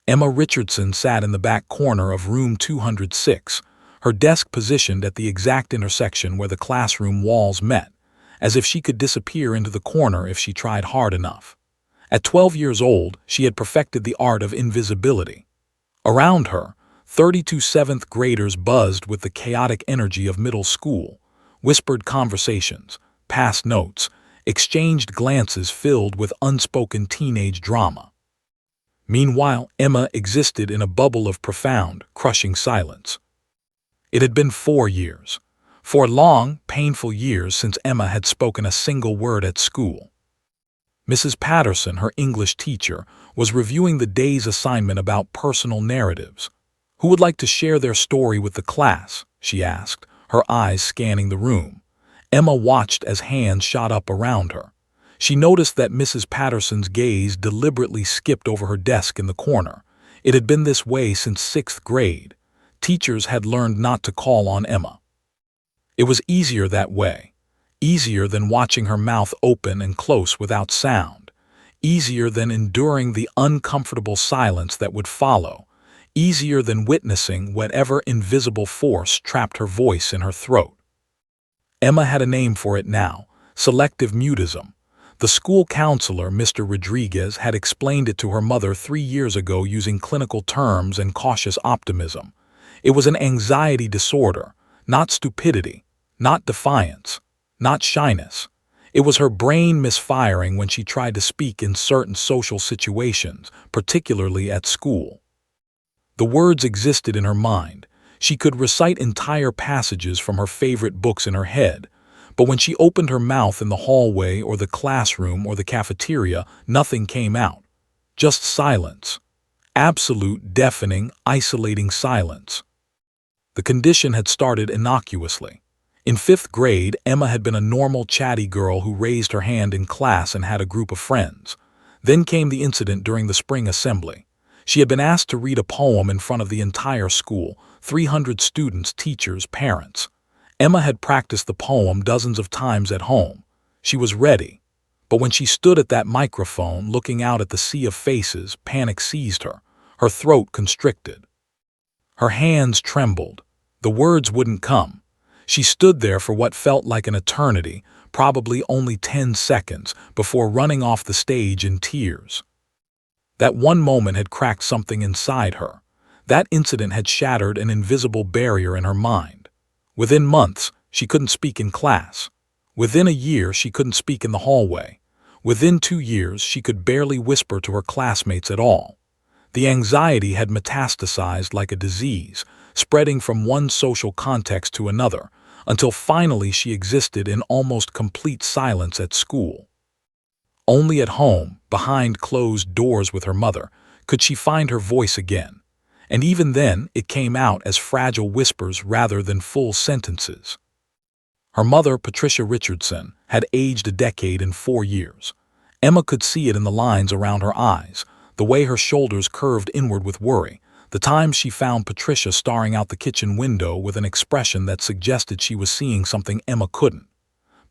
Emma Richardson sat in the back corner of room 206, her desk positioned at the exact intersection where the classroom walls met, as if she could disappear into the corner if she tried hard enough. At 12 years old, she had perfected the art of invisibility. Around her, 32 seventh graders buzzed with the chaotic energy of middle school, whispered conversations, passed notes, exchanged glances filled with unspoken teenage drama. Meanwhile, Emma existed in a bubble of profound, crushing silence. It had been 4 years. 4 long, painful years since Emma had spoken a single word at school. Mrs. Patterson, her English teacher, was reviewing the day's assignment about personal narratives. "Who would like to share their story with the class?" she asked, her eyes scanning the room. Emma watched as hands shot up around her. She noticed that Mrs. Patterson's gaze deliberately skipped over her desk in the corner. It had been this way since 6th grade. Teachers had learned not to call on Emma. It was easier that way. Easier than watching her mouth open and close without sound. Easier than enduring the uncomfortable silence that would follow. Easier than witnessing whatever invisible force trapped her voice in her throat. Emma had a name for it now: selective mutism. The school counselor, Mr. Rodriguez, had explained it to her mother 3 years ago using clinical terms and cautious optimism. It was an anxiety disorder, not stupidity, not defiance, not shyness. It was her brain misfiring when she tried to speak in certain social situations, particularly at school. The words existed in her mind. She could recite entire passages from her favorite books in her head, but when she opened her mouth in the hallway or the classroom or the cafeteria, nothing came out. Just silence. Absolute, deafening, isolating silence. The condition had started innocuously. In 5th grade, Emma had been a normal, chatty girl who raised her hand in class and had a group of friends. Then came the incident during the spring assembly. She had been asked to read a poem in front of the entire school, 300 students, teachers, parents. Emma had practiced the poem dozens of times at home. She was ready. But when she stood at that microphone, looking out at the sea of faces, panic seized her. Her throat constricted. Her hands trembled. The words wouldn't come. She stood there for what felt like an eternity, probably only 10 seconds, before running off the stage in tears. That one moment had cracked something inside her. That incident had shattered an invisible barrier in her mind. Within months, she couldn't speak in class. Within a year, she couldn't speak in the hallway. Within 2 years, she could barely whisper to her classmates at all. The anxiety had metastasized like a disease, spreading from one social context to another, until finally she existed in almost complete silence at school. Only at home, behind closed doors with her mother, could she find her voice again. And even then, it came out as fragile whispers rather than full sentences. Her mother, Patricia Richardson, had aged a decade in 4 years. Emma could see it in the lines around her eyes, the way her shoulders curved inward with worry, the times she found Patricia staring out the kitchen window with an expression that suggested she was seeing something Emma couldn't.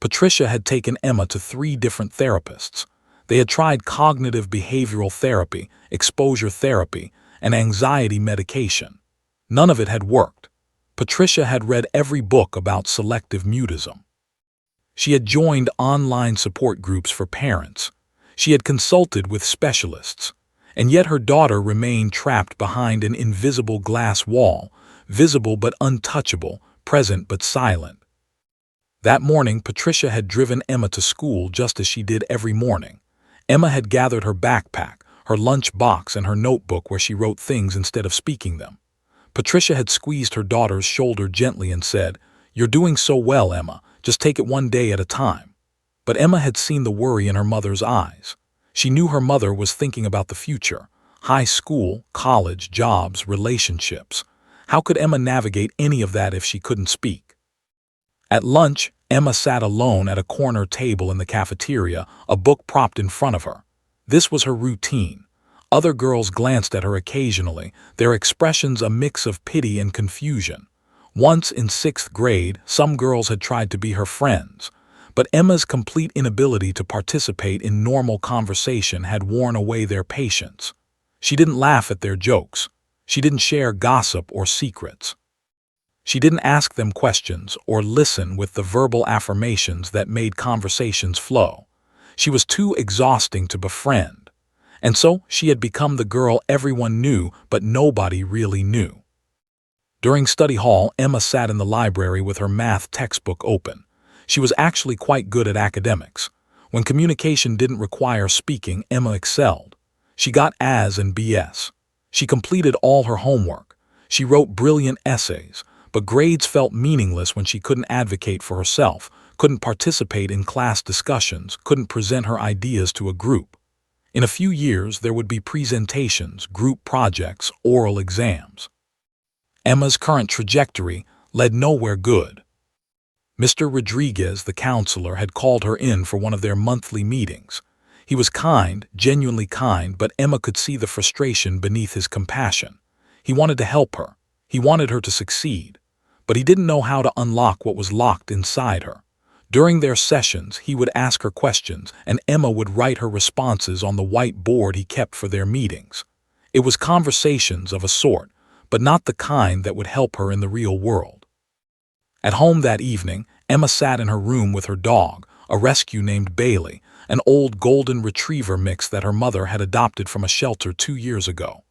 Patricia had taken Emma to 3 different therapists. They had tried cognitive behavioral therapy, exposure therapy, and anxiety medication. None of it had worked. Patricia had read every book about selective mutism. She had joined online support groups for parents. She had consulted with specialists. And yet her daughter remained trapped behind an invisible glass wall, visible but untouchable, present but silent. That morning, Patricia had driven Emma to school just as she did every morning. Emma had gathered her backpack, her lunch box, and her notebook where she wrote things instead of speaking them. Patricia had squeezed her daughter's shoulder gently and said, "You're doing so well, Emma. Just take it one day at a time." But Emma had seen the worry in her mother's eyes. She knew her mother was thinking about the future: high school, college, jobs, relationships. How could Emma navigate any of that if she couldn't speak? At lunch, Emma sat alone at a corner table in the cafeteria, a book propped in front of her. This was her routine. Other girls glanced at her occasionally, their expressions a mix of pity and confusion. Once in 6th grade, some girls had tried to be her friends, but Emma's complete inability to participate in normal conversation had worn away their patience. She didn't laugh at their jokes. She didn't share gossip or secrets. She didn't ask them questions or listen with the verbal affirmations that made conversations flow. She was too exhausting to befriend. And so she had become the girl everyone knew but nobody really knew. During study hall, Emma sat in the library with her math textbook open. She was actually quite good at academics. When communication didn't require speaking, Emma excelled. She got A's and BS. She completed all her homework. She wrote brilliant essays, but grades felt meaningless when she couldn't advocate for herself, couldn't participate in class discussions, couldn't present her ideas to a group. In a few years, there would be presentations, group projects, oral exams. Emma's current trajectory led nowhere good. Mr. Rodriguez, the counselor, had called her in for one of their monthly meetings. He was kind, genuinely kind, but Emma could see the frustration beneath his compassion. He wanted to help her. He wanted her to succeed. But he didn't know how to unlock what was locked inside her. During their sessions, he would ask her questions, and Emma would write her responses on the white board he kept for their meetings. It was conversations of a sort, but not the kind that would help her in the real world. At home that evening, Emma sat in her room with her dog, a rescue named Bailey, an old golden retriever mix that her mother had adopted from a shelter 2 years ago.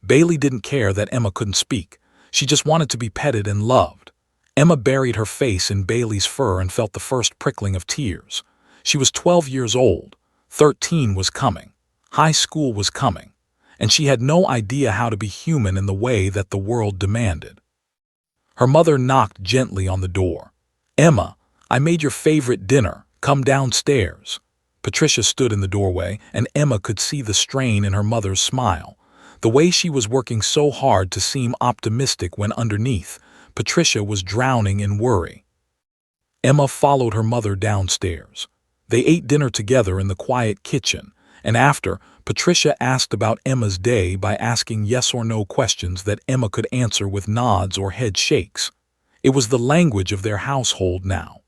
Bailey didn't care that Emma couldn't speak. She just wanted to be petted and loved. Emma buried her face in Bailey's fur and felt the first prickling of tears. She was 12 years old. 13 was coming. High school was coming. And she had no idea how to be human in the way that the world demanded. Her mother knocked gently on the door. "Emma, I made your favorite dinner. Come downstairs." Patricia stood in the doorway, and Emma could see the strain in her mother's smile. The way she was working so hard to seem optimistic when underneath, Patricia was drowning in worry. Emma followed her mother downstairs. They ate dinner together in the quiet kitchen, and after, Patricia asked about Emma's day by asking yes or no questions that Emma could answer with nods or head shakes. It was the language of their household now.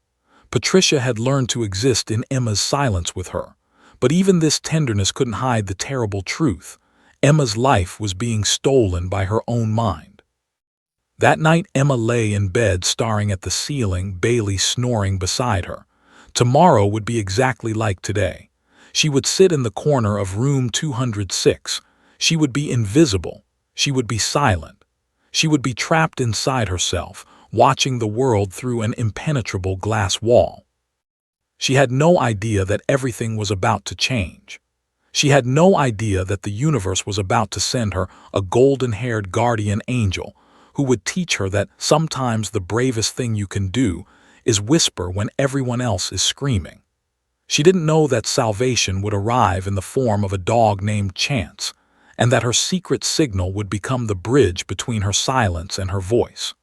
Patricia had learned to exist in Emma's silence with her, but even this tenderness couldn't hide the terrible truth. Emma's life was being stolen by her own mind. That night, Emma lay in bed staring at the ceiling, Bailey snoring beside her. Tomorrow would be exactly like today. She would sit in the corner of room 206. She would be invisible. She would be silent. She would be trapped inside herself, watching the world through an impenetrable glass wall. She had no idea that everything was about to change. She had no idea that the universe was about to send her a golden-haired guardian angel who would teach her that sometimes the bravest thing you can do is whisper when everyone else is screaming. She didn't know that salvation would arrive in the form of a dog named Chance, and that her secret signal would become the bridge between her silence and her voice.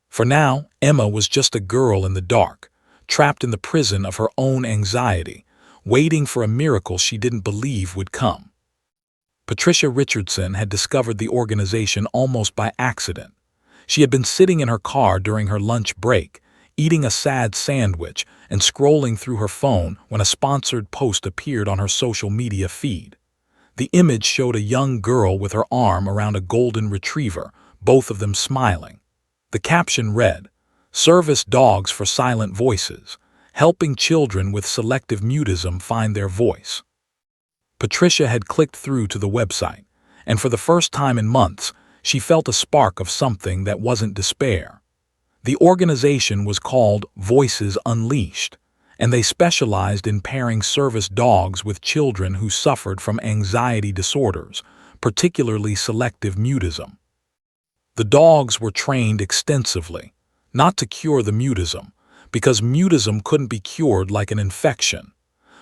For now, Emma was just a girl in the dark, trapped in the prison of her own anxiety, waiting for a miracle she didn't believe would come. Patricia Richardson had discovered the organization almost by accident. She had been sitting in her car during her lunch break, eating a sad sandwich and scrolling through her phone when a sponsored post appeared on her social media feed. The image showed a young girl with her arm around a golden retriever, both of them smiling. The caption read, "Service dogs for silent voices, helping children with selective mutism find their voice." Patricia had clicked through to the website, and for the first time in months, she felt a spark of something that wasn't despair. The organization was called Voices Unleashed, and they specialized in pairing service dogs with children who suffered from anxiety disorders, particularly selective mutism. The dogs were trained extensively, not to cure the mutism, because mutism couldn't be cured like an infection,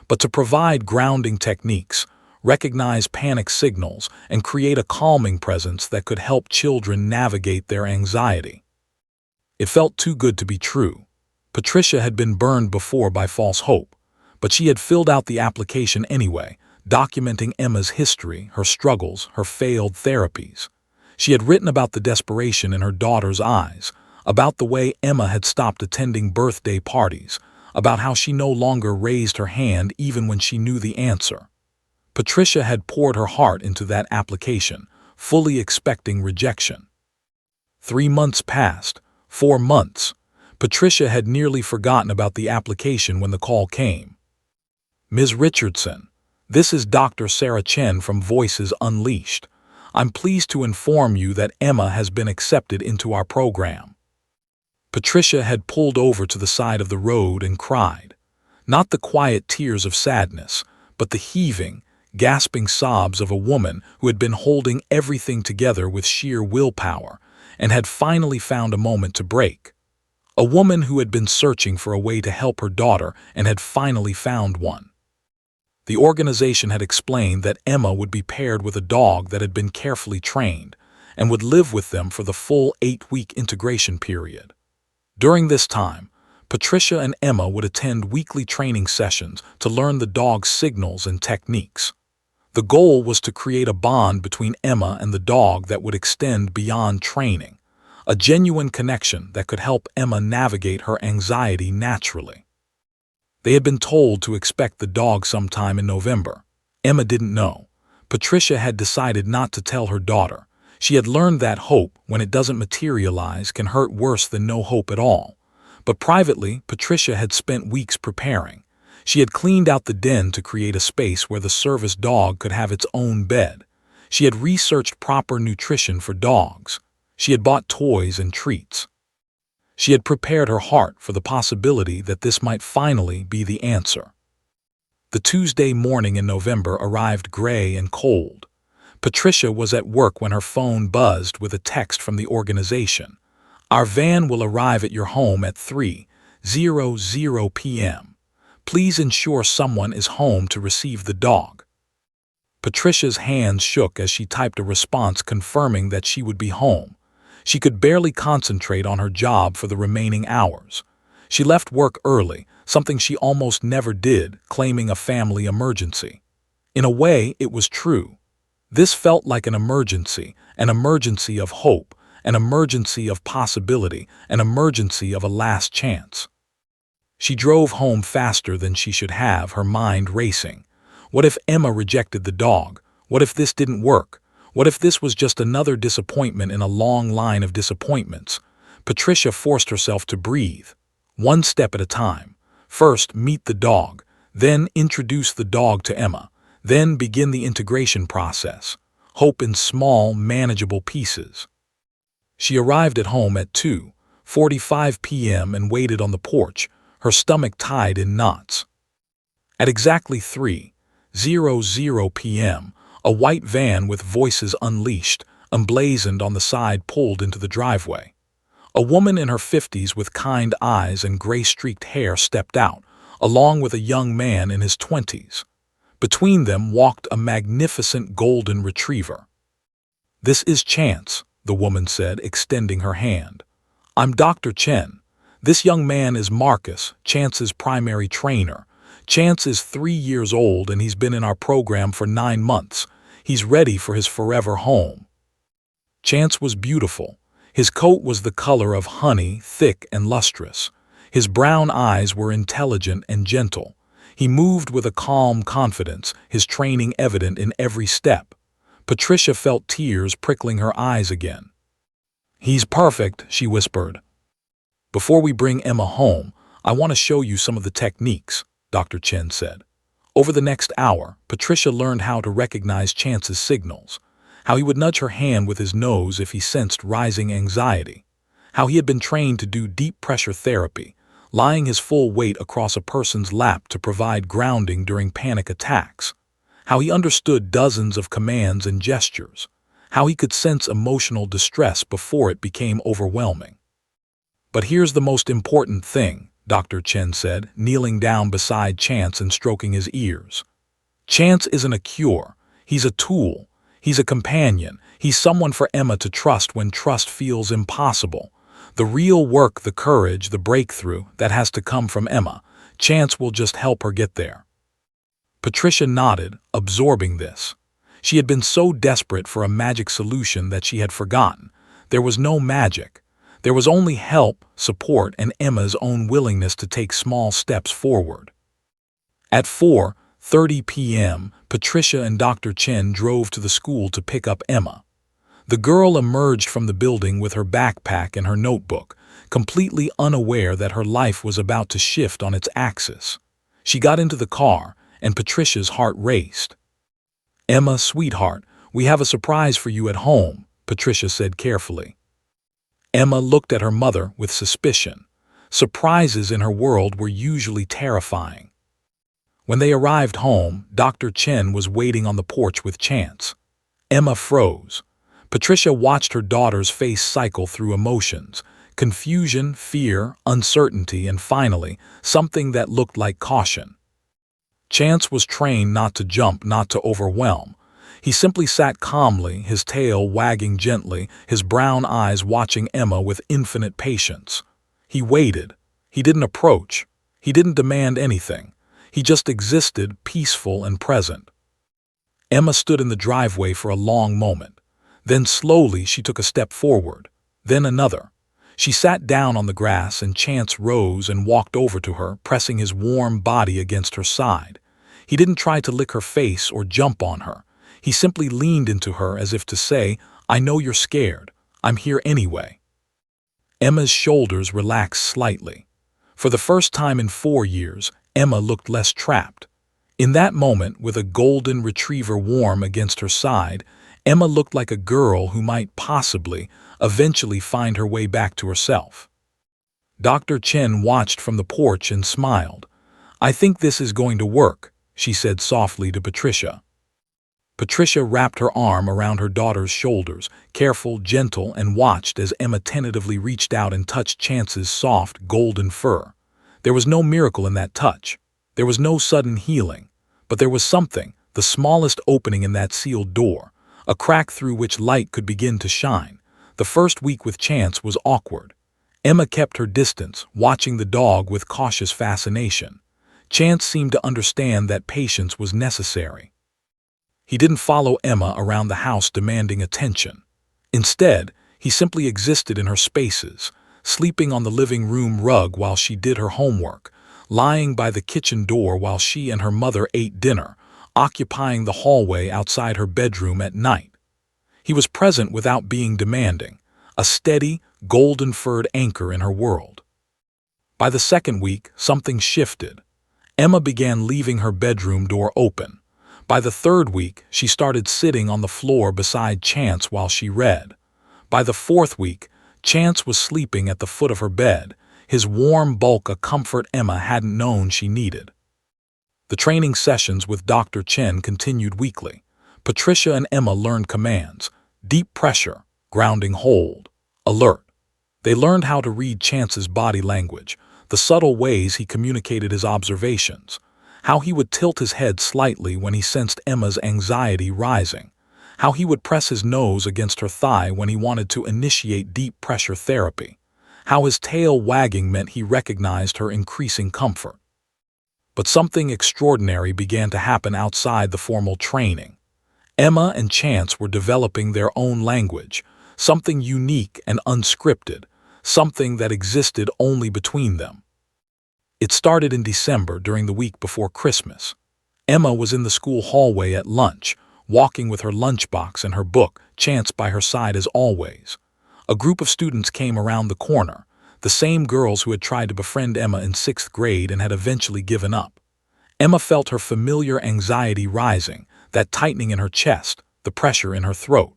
but to provide grounding techniques, recognize panic signals, and create a calming presence that could help children navigate their anxiety. It felt too good to be true. Patricia had been burned before by false hope, but she had filled out the application anyway, documenting Emma's history, her struggles, her failed therapies. She had written about the desperation in her daughter's eyes, about the way Emma had stopped attending birthday parties, about how she no longer raised her hand even when she knew the answer. Patricia had poured her heart into that application, fully expecting rejection. 3 months passed, 4 months. Patricia had nearly forgotten about the application when the call came. "Ms. Richardson, this is Dr. Sarah Chen from Voices Unleashed. I'm pleased to inform you that Emma has been accepted into our program." Patricia had pulled over to the side of the road and cried. Not the quiet tears of sadness, but the heaving, gasping sobs of a woman who had been holding everything together with sheer willpower and had finally found a moment to break. A woman who had been searching for a way to help her daughter and had finally found one. The organization had explained that Emma would be paired with a dog that had been carefully trained and would live with them for the full 8-week integration period. During this time, Patricia and Emma would attend weekly training sessions to learn the dog's signals and techniques. The goal was to create a bond between Emma and the dog that would extend beyond training, a genuine connection that could help Emma navigate her anxiety naturally. They had been told to expect the dog sometime in November. Emma didn't know. Patricia had decided not to tell her daughter. She had learned that hope, when it doesn't materialize, can hurt worse than no hope at all. But privately, Patricia had spent weeks preparing. She had cleaned out the den to create a space where the service dog could have its own bed. She had researched proper nutrition for dogs. She had bought toys and treats. She had prepared her heart for the possibility that this might finally be the answer. The Tuesday morning in November arrived gray and cold. Patricia was at work when her phone buzzed with a text from the organization. "Our van will arrive at your home at 3:00 p.m. Please ensure someone is home to receive the dog." Patricia's hands shook as she typed a response confirming that she would be home. She could barely concentrate on her job for the remaining hours. She left work early, something she almost never did, claiming a family emergency. In a way, it was true. This felt like an emergency of hope, an emergency of possibility, an emergency of a last chance. She drove home faster than she should have, her mind racing. What if Emma rejected the dog? What if this didn't work? What if this was just another disappointment in a long line of disappointments? Patricia forced herself to breathe. One step at a time. First, meet the dog. Then introduce the dog to Emma. Then begin the integration process. Hope in small, manageable pieces. She arrived at home at 2:45 p.m. and waited on the porch, her stomach tied in knots. At exactly 3:00 p.m., a white van with Voices Unleashed, emblazoned on the side, pulled into the driveway. A woman in her 50s with kind eyes and gray-streaked hair stepped out, along with a young man in his 20s. Between them walked a magnificent golden retriever. "This is Chance," the woman said, extending her hand. "I'm Dr. Chen. This young man is Marcus, Chance's primary trainer. Chance is 3 years old and he's been in our program for 9 months. He's ready for his forever home." Chance was beautiful. His coat was the color of honey, thick and lustrous. His brown eyes were intelligent and gentle. He moved with a calm confidence, his training evident in every step. Patricia felt tears prickling her eyes again. "He's perfect," she whispered. "Before we bring Emma home, I want to show you some of the techniques," Dr. Chen said. Over the next hour, Patricia learned how to recognize Chance's signals, how he would nudge her hand with his nose if he sensed rising anxiety, how he had been trained to do deep pressure therapy, lying his full weight across a person's lap to provide grounding during panic attacks, how he understood dozens of commands and gestures, how he could sense emotional distress before it became overwhelming. "But here's the most important thing," Dr. Chen said, kneeling down beside Chance and stroking his ears. "Chance isn't a cure. He's a tool. He's a companion. He's someone for Emma to trust when trust feels impossible. The real work, the courage, the breakthrough, that has to come from Emma. Chance will just help her get there." Patricia nodded, absorbing this. She had been so desperate for a magic solution that she had forgotten. There was no magic. There was only help, support, and Emma's own willingness to take small steps forward. At 8:30 p.m., Patricia and Dr. Chen drove to the school to pick up Emma. The girl emerged from the building with her backpack and her notebook, completely unaware that her life was about to shift on its axis. She got into the car, and Patricia's heart raced. "Emma, sweetheart, we have a surprise for you at home," Patricia said carefully. Emma looked at her mother with suspicion. Surprises in her world were usually terrifying. When they arrived home, Dr. Chen was waiting on the porch with Chance. Emma froze. Patricia watched her daughter's face cycle through emotions: confusion, fear, uncertainty, and finally, something that looked like caution. Chance was trained not to jump, not to overwhelm. He simply sat calmly, his tail wagging gently, his brown eyes watching Emma with infinite patience. He waited. He didn't approach. He didn't demand anything. He just existed, peaceful and present. Emma stood in the driveway for a long moment. Then slowly she took a step forward. Then another. She sat down on the grass, and Chance rose and walked over to her, pressing his warm body against her side. He didn't try to lick her face or jump on her. He simply leaned into her as if to say, "I know you're scared. I'm here anyway." Emma's shoulders relaxed slightly. For the first time in 4 years, Emma looked less trapped. In that moment, with a golden retriever warm against her side, Emma looked like a girl who might possibly, eventually find her way back to herself. Dr. Chen watched from the porch and smiled. "I think this is going to work," she said softly to Patricia. Patricia wrapped her arm around her daughter's shoulders, careful, gentle, and watched as Emma tentatively reached out and touched Chance's soft, golden fur. There was no miracle in that touch. There was no sudden healing. But there was something, the smallest opening in that sealed door, a crack through which light could begin to shine. The first week with Chance was awkward. Emma kept her distance, watching the dog with cautious fascination. Chance seemed to understand that patience was necessary. He didn't follow Emma around the house demanding attention. Instead, he simply existed in her spaces, sleeping on the living room rug while she did her homework, lying by the kitchen door while she and her mother ate dinner, occupying the hallway outside her bedroom at night. He was present without being demanding, a steady, golden-furred anchor in her world. By the second week, something shifted. Emma began leaving her bedroom door open. By the third week, she started sitting on the floor beside Chance while she read. By the fourth week, Chance was sleeping at the foot of her bed, his warm bulk a comfort Emma hadn't known she needed. The training sessions with Dr. Chen continued weekly. Patricia and Emma learned commands: deep pressure, grounding hold, alert. They learned how to read Chance's body language, the subtle ways he communicated his observations, how he would tilt his head slightly when he sensed Emma's anxiety rising, how he would press his nose against her thigh when he wanted to initiate deep pressure therapy, how his tail wagging meant he recognized her increasing comfort. But something extraordinary began to happen outside the formal training. Emma and Chance were developing their own language, something unique and unscripted, something that existed only between them. It started in December during the week before Christmas. Emma was in the school hallway at lunch, walking with her lunchbox and her book, Chance by her side as always. A group of students came around the corner, the same girls who had tried to befriend Emma in 6th grade and had eventually given up. Emma felt her familiar anxiety rising, that tightening in her chest, the pressure in her throat.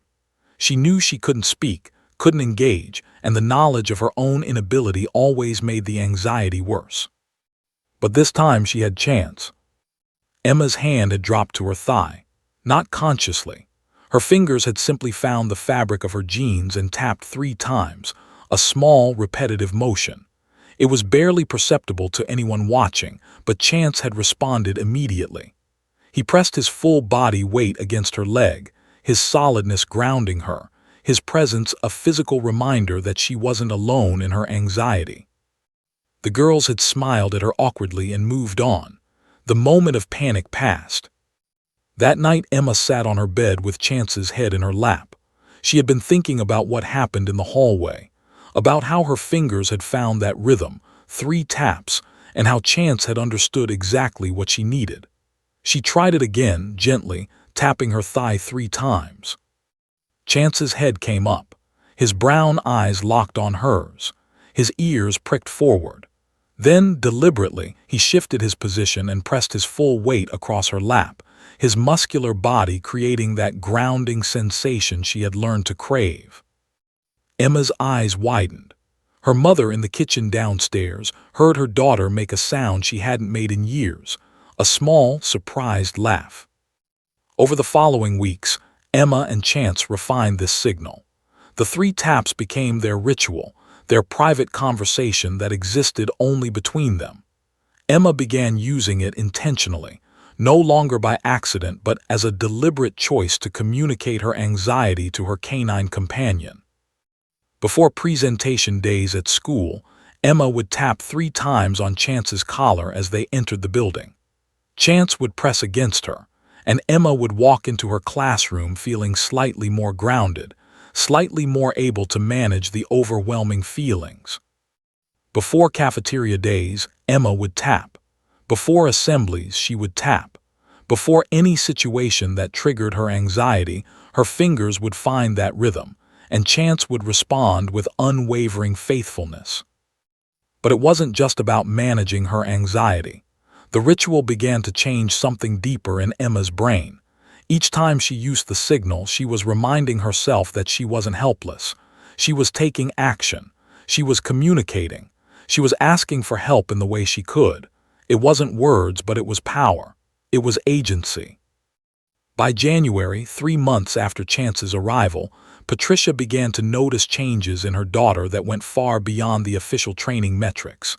She knew she couldn't speak, couldn't engage, and the knowledge of her own inability always made the anxiety worse. But this time she had Chance. Emma's hand had dropped to her thigh, not consciously. Her fingers had simply found the fabric of her jeans and tapped 3 times, a small, repetitive motion. It was barely perceptible to anyone watching, but Chance had responded immediately. He pressed his full body weight against her leg, his solidness grounding her, his presence a physical reminder that she wasn't alone in her anxiety. The girls had smiled at her awkwardly and moved on. The moment of panic passed. That night Emma sat on her bed with Chance's head in her lap. She had been thinking about what happened in the hallway, about how her fingers had found that rhythm, 3 taps, and how Chance had understood exactly what she needed. She tried it again, gently, tapping her thigh 3 times. Chance's head came up. His brown eyes locked on hers. His ears pricked forward. Then, deliberately, he shifted his position and pressed his full weight across her lap, his muscular body creating that grounding sensation she had learned to crave. Emma's eyes widened. Her mother in the kitchen downstairs heard her daughter make a sound she hadn't made in years, a small, surprised laugh. Over the following weeks, Emma and Chance refined this signal. The 3 taps became their ritual, their private conversation that existed only between them. Emma began using it intentionally, no longer by accident but as a deliberate choice to communicate her anxiety to her canine companion. Before presentation days at school, Emma would tap 3 times on Chance's collar as they entered the building. Chance would press against her, and Emma would walk into her classroom feeling slightly more grounded, slightly more able to manage the overwhelming feelings. Before cafeteria days, Emma would tap. Before assemblies, she would tap. Before any situation that triggered her anxiety, her fingers would find that rhythm, and Chance would respond with unwavering faithfulness. But it wasn't just about managing her anxiety. The ritual began to change something deeper in Emma's brain. Each time she used the signal, she was reminding herself that she wasn't helpless. She was taking action. She was communicating. She was asking for help in the way she could. It wasn't words, but it was power. It was agency. By January, 3 months after Chance's arrival, Patricia began to notice changes in her daughter that went far beyond the official training metrics.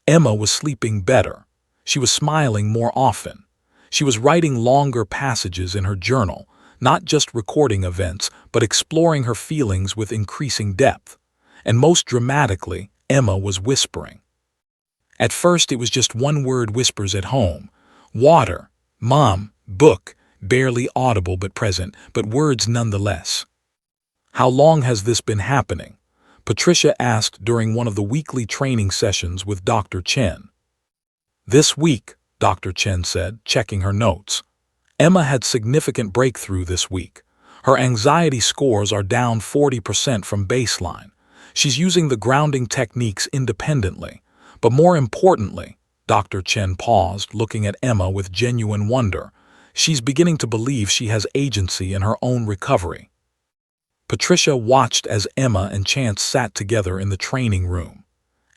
Emma was sleeping better. She was smiling more often. She was writing longer passages in her journal, not just recording events, but exploring her feelings with increasing depth. And most dramatically, Emma was whispering. At first, it was just one-word whispers at home. Water, mom, book, barely audible but present, but words nonetheless. How long has this been happening? Patricia asked during one of the weekly training sessions with Dr. Chen. This week, Dr. Chen said, checking her notes. Emma had significant breakthrough this week. Her anxiety scores are down 40% from baseline. She's using the grounding techniques independently. But more importantly, Dr. Chen paused, looking at Emma with genuine wonder. She's beginning to believe she has agency in her own recovery. Patricia watched as Emma and Chance sat together in the training room.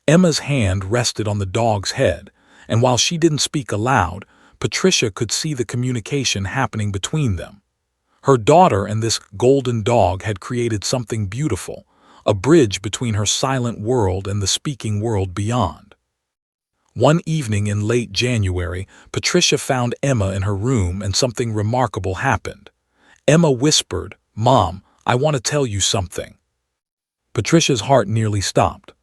Emma's hand rested on the dog's head, and while she didn't speak aloud, Patricia could see the communication happening between them. Her daughter and this golden dog had created something beautiful, a bridge between her silent world and the speaking world beyond. One evening in late January, Patricia found Emma in her room and something remarkable happened. Emma whispered, "Mom, I want to tell you something." Patricia's heart nearly stopped.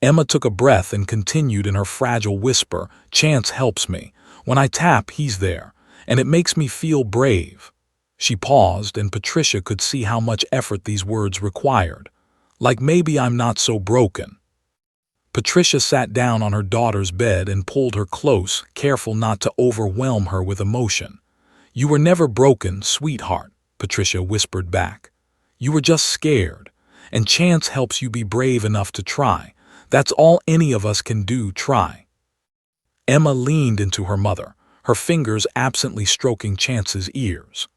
Emma took a breath and continued in her fragile whisper, "Chance helps me. When I tap, he's there, and it makes me feel brave." She paused, and Patricia could see how much effort these words required. Like maybe I'm not so broken. Patricia sat down on her daughter's bed and pulled her close, careful not to overwhelm her with emotion. "You were never broken, sweetheart," Patricia whispered back. "You were just scared, and Chance helps you be brave enough to try. That's all any of us can do, try." Emma leaned into her mother, her fingers absently stroking Chance's ears.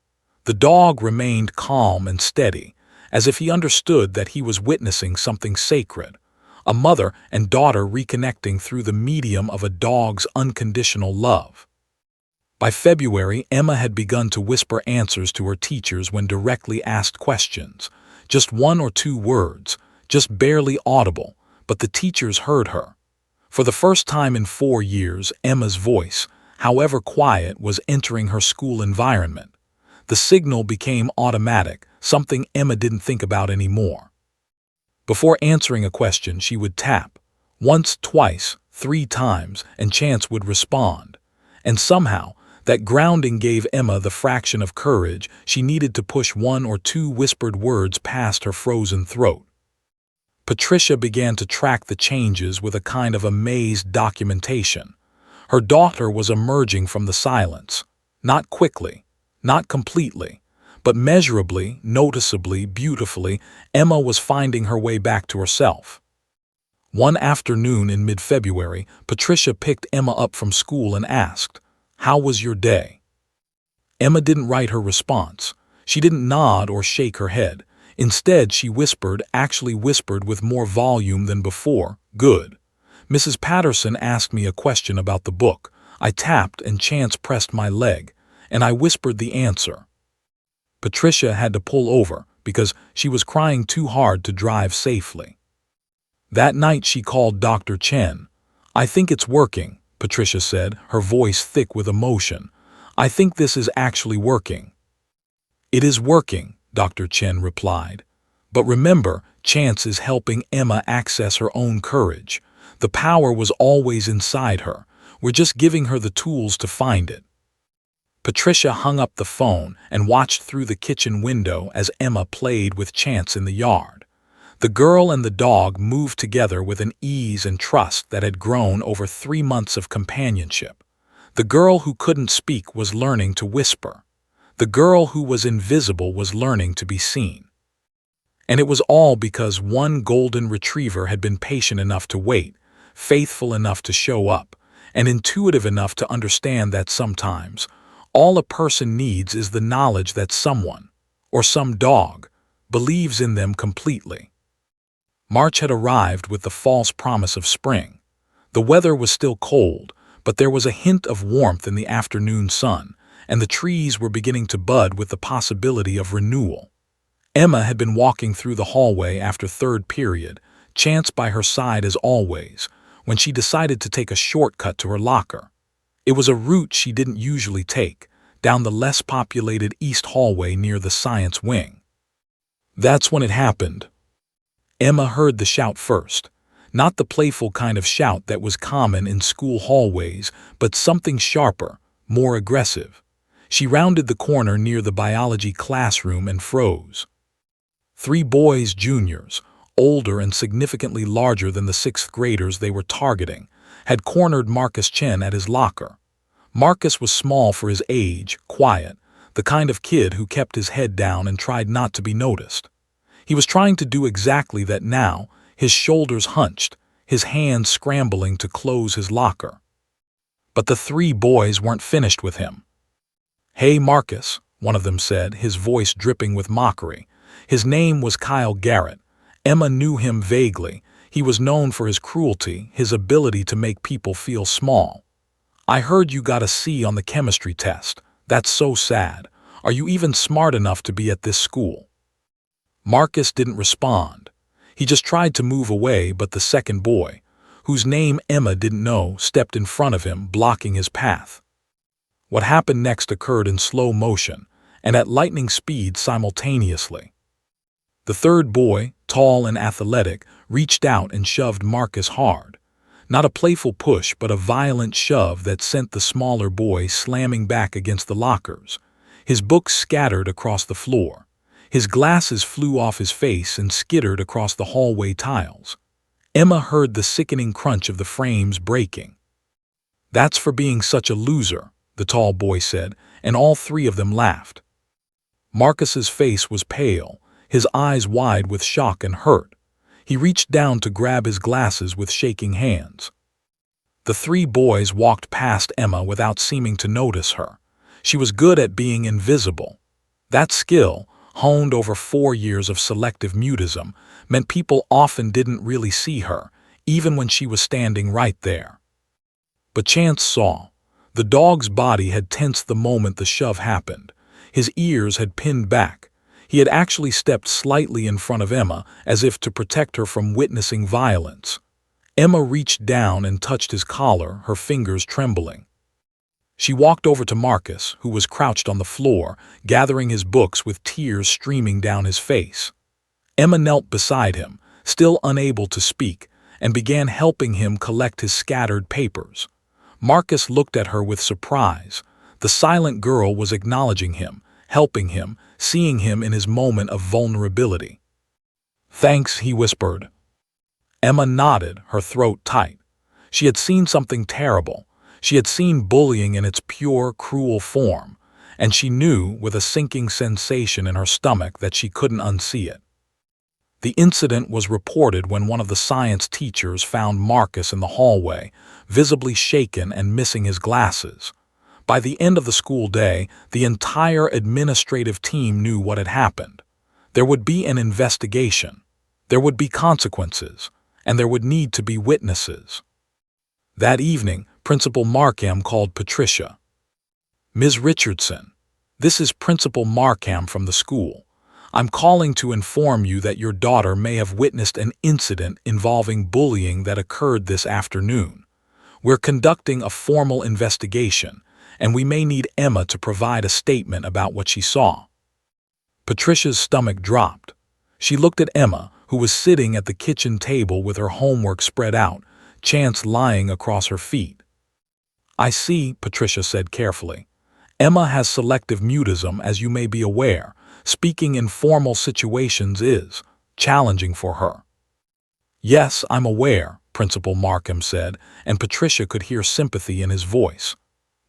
The dog remained calm and steady, as if he understood that he was witnessing something sacred, a mother and daughter reconnecting through the medium of a dog's unconditional love. By February, Emma had begun to whisper answers to her teachers when directly asked questions. Just 1 or 2 words, just barely audible, but the teachers heard her. For the first time in 4 years, Emma's voice, however quiet, was entering her school environment. The signal became automatic, something Emma didn't think about anymore. Before answering a question, she would tap. Once, twice, 3 times, and Chance would respond. And somehow, that grounding gave Emma the fraction of courage she needed to push 1 or 2 whispered words past her frozen throat. Patricia began to track the changes with a kind of amazed documentation. Her daughter was emerging from the silence, Not quickly, not completely, but measurably, noticeably, beautifully, Emma was finding her way back to herself. One afternoon in mid-February, Patricia picked Emma up from school and asked, "How was your day?" Emma didn't write her response. She didn't nod or shake her head. Instead, she whispered, actually whispered with more volume than before, "Good. Mrs. Patterson asked me a question about the book. I tapped and Chance pressed my leg, and I whispered the answer." Patricia had to pull over because she was crying too hard to drive safely. That night she called Dr. Chen. "I think it's working," Patricia said, her voice thick with emotion. "I think this is actually working." "It is working," Dr. Chen replied. "But remember, Chance is helping Emma access her own courage. The power was always inside her. We're just giving her the tools to find it." Patricia hung up the phone and watched through the kitchen window as Emma played with Chance in the yard. The girl and the dog moved together with an ease and trust that had grown over 3 months of companionship. The girl who couldn't speak was learning to whisper. The girl who was invisible was learning to be seen. And it was all because one golden retriever had been patient enough to wait, faithful enough to show up, and intuitive enough to understand that sometimes all a person needs is the knowledge that someone, or some dog, believes in them completely. March had arrived with the false promise of spring. The weather was still cold, but there was a hint of warmth in the afternoon sun, and the trees were beginning to bud with the possibility of renewal. Emma had been walking through the hallway after third period, Chance by her side as always, when she decided to take a shortcut to her locker. It was a route she didn't usually take, down the less populated east hallway near the science wing. That's when it happened. Emma heard the shout first. Not the playful kind of shout that was common in school hallways, but something sharper, more aggressive. She rounded the corner near the biology classroom and froze. 3 boys, juniors, older and significantly larger than the 6th graders they were targeting, had cornered Marcus Chen at his locker. Marcus was small for his age, quiet, the kind of kid who kept his head down and tried not to be noticed. He was trying to do exactly that now, his shoulders hunched, his hands scrambling to close his locker. But the 3 boys weren't finished with him. "Hey, Marcus," one of them said, his voice dripping with mockery. His name was Kyle Garrett. Emma knew him vaguely. He was known for his cruelty, his ability to make people feel small. "I heard you got a C on the chemistry test. That's so sad. Are you even smart enough to be at this school?" Marcus didn't respond. He just tried to move away, but the second boy, whose name Emma didn't know, stepped in front of him, blocking his path. What happened next occurred in slow motion, and at lightning speed simultaneously. The third boy, tall and athletic, reached out and shoved Marcus hard. Not a playful push, but a violent shove that sent the smaller boy slamming back against the lockers. His books scattered across the floor. His glasses flew off his face and skittered across the hallway tiles. Emma heard the sickening crunch of the frames breaking. "That's for being such a loser," the tall boy said, and all 3 of them laughed. Marcus's face was pale, his eyes wide with shock and hurt. He reached down to grab his glasses with shaking hands. The 3 boys walked past Emma without seeming to notice her. She was good at being invisible. That skill, honed over 4 years of selective mutism, meant people often didn't really see her, even when she was standing right there. But Chance saw. The dog's body had tensed the moment the shove happened. His ears had pinned back. He had actually stepped slightly in front of Emma, as if to protect her from witnessing violence. Emma reached down and touched his collar, her fingers trembling. She walked over to Marcus, who was crouched on the floor, gathering his books with tears streaming down his face. Emma knelt beside him, still unable to speak, and began helping him collect his scattered papers. Marcus looked at her with surprise. The silent girl was acknowledging him, helping him, seeing him in his moment of vulnerability. "Thanks," he whispered. Emma nodded, her throat tight. She had seen something terrible. She had seen bullying in its pure, cruel form, and she knew with a sinking sensation in her stomach that she couldn't unsee it. The incident was reported when one of the science teachers found Marcus in the hallway, visibly shaken and missing his glasses. By the end of the school day, the entire administrative team knew what had happened. There would be an investigation, there would be consequences, and there would need to be witnesses. That evening, Principal Markham called Patricia. "Ms. Richardson, this is Principal Markham from the school. I'm calling to inform you that your daughter may have witnessed an incident involving bullying that occurred this afternoon. We're conducting a formal investigation, and we may need Emma to provide a statement about what she saw." Patricia's stomach dropped. She looked at Emma, who was sitting at the kitchen table with her homework spread out, Chance lying across her feet. "I see," Patricia said carefully. "Emma has selective mutism, as you may be aware. Speaking in formal situations is challenging for her." "Yes, I'm aware," Principal Markham said, and Patricia could hear sympathy in his voice.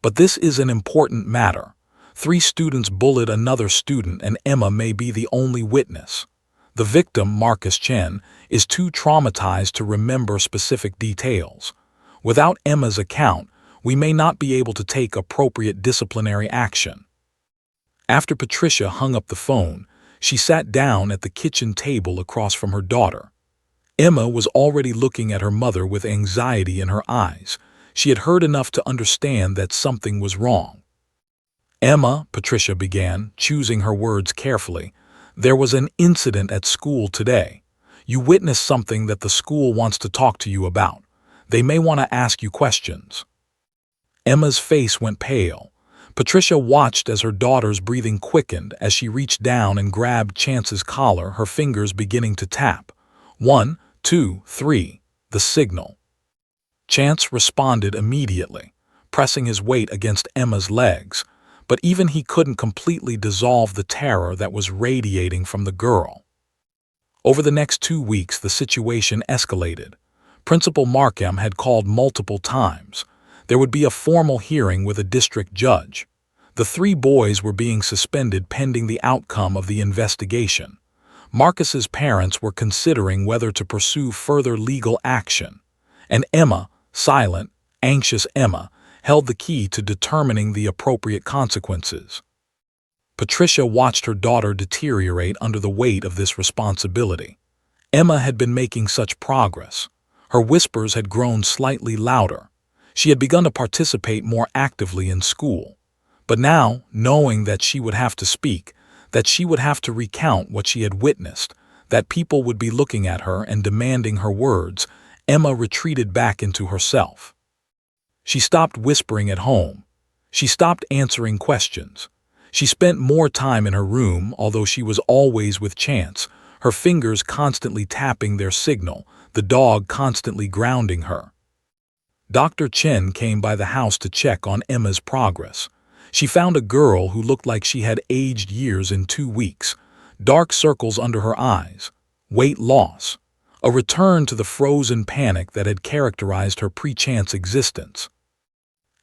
"But this is an important matter. 3 students bullied another student, and Emma may be the only witness. The victim, Marcus Chen, is too traumatized to remember specific details. Without Emma's account, we may not be able to take appropriate disciplinary action." After Patricia hung up the phone, she sat down at the kitchen table across from her daughter. Emma was already looking at her mother with anxiety in her eyes. She had heard enough to understand that something was wrong. "Emma," Patricia began, choosing her words carefully, "there was an incident at school today. You witnessed something that the school wants to talk to you about. They may want to ask you questions." Emma's face went pale. Patricia watched as her daughter's breathing quickened as she reached down and grabbed Chance's collar, her fingers beginning to tap. 1, 2, 3, the signal. Chance responded immediately, pressing his weight against Emma's legs, but even he couldn't completely dissolve the terror that was radiating from the girl. Over the next 2 weeks, the situation escalated. Principal Markham had called multiple times. There would be a formal hearing with a district judge. The 3 boys were being suspended pending the outcome of the investigation. Marcus's parents were considering whether to pursue further legal action, and Emma, silent, anxious Emma, held the key to determining the appropriate consequences. Patricia watched her daughter deteriorate under the weight of this responsibility. Emma had been making such progress. Her whispers had grown slightly louder. She had begun to participate more actively in school. But now, knowing that she would have to speak, that she would have to recount what she had witnessed, that people would be looking at her and demanding her words, Emma retreated back into herself. She stopped whispering at home. She stopped answering questions. She spent more time in her room, although she was always with Chance, her fingers constantly tapping their signal, the dog constantly grounding her. Dr. Chen came by the house to check on Emma's progress. She found a girl who looked like she had aged years in 2 weeks, dark circles under her eyes, weight loss, a return to the frozen panic that had characterized her pre-Chance existence.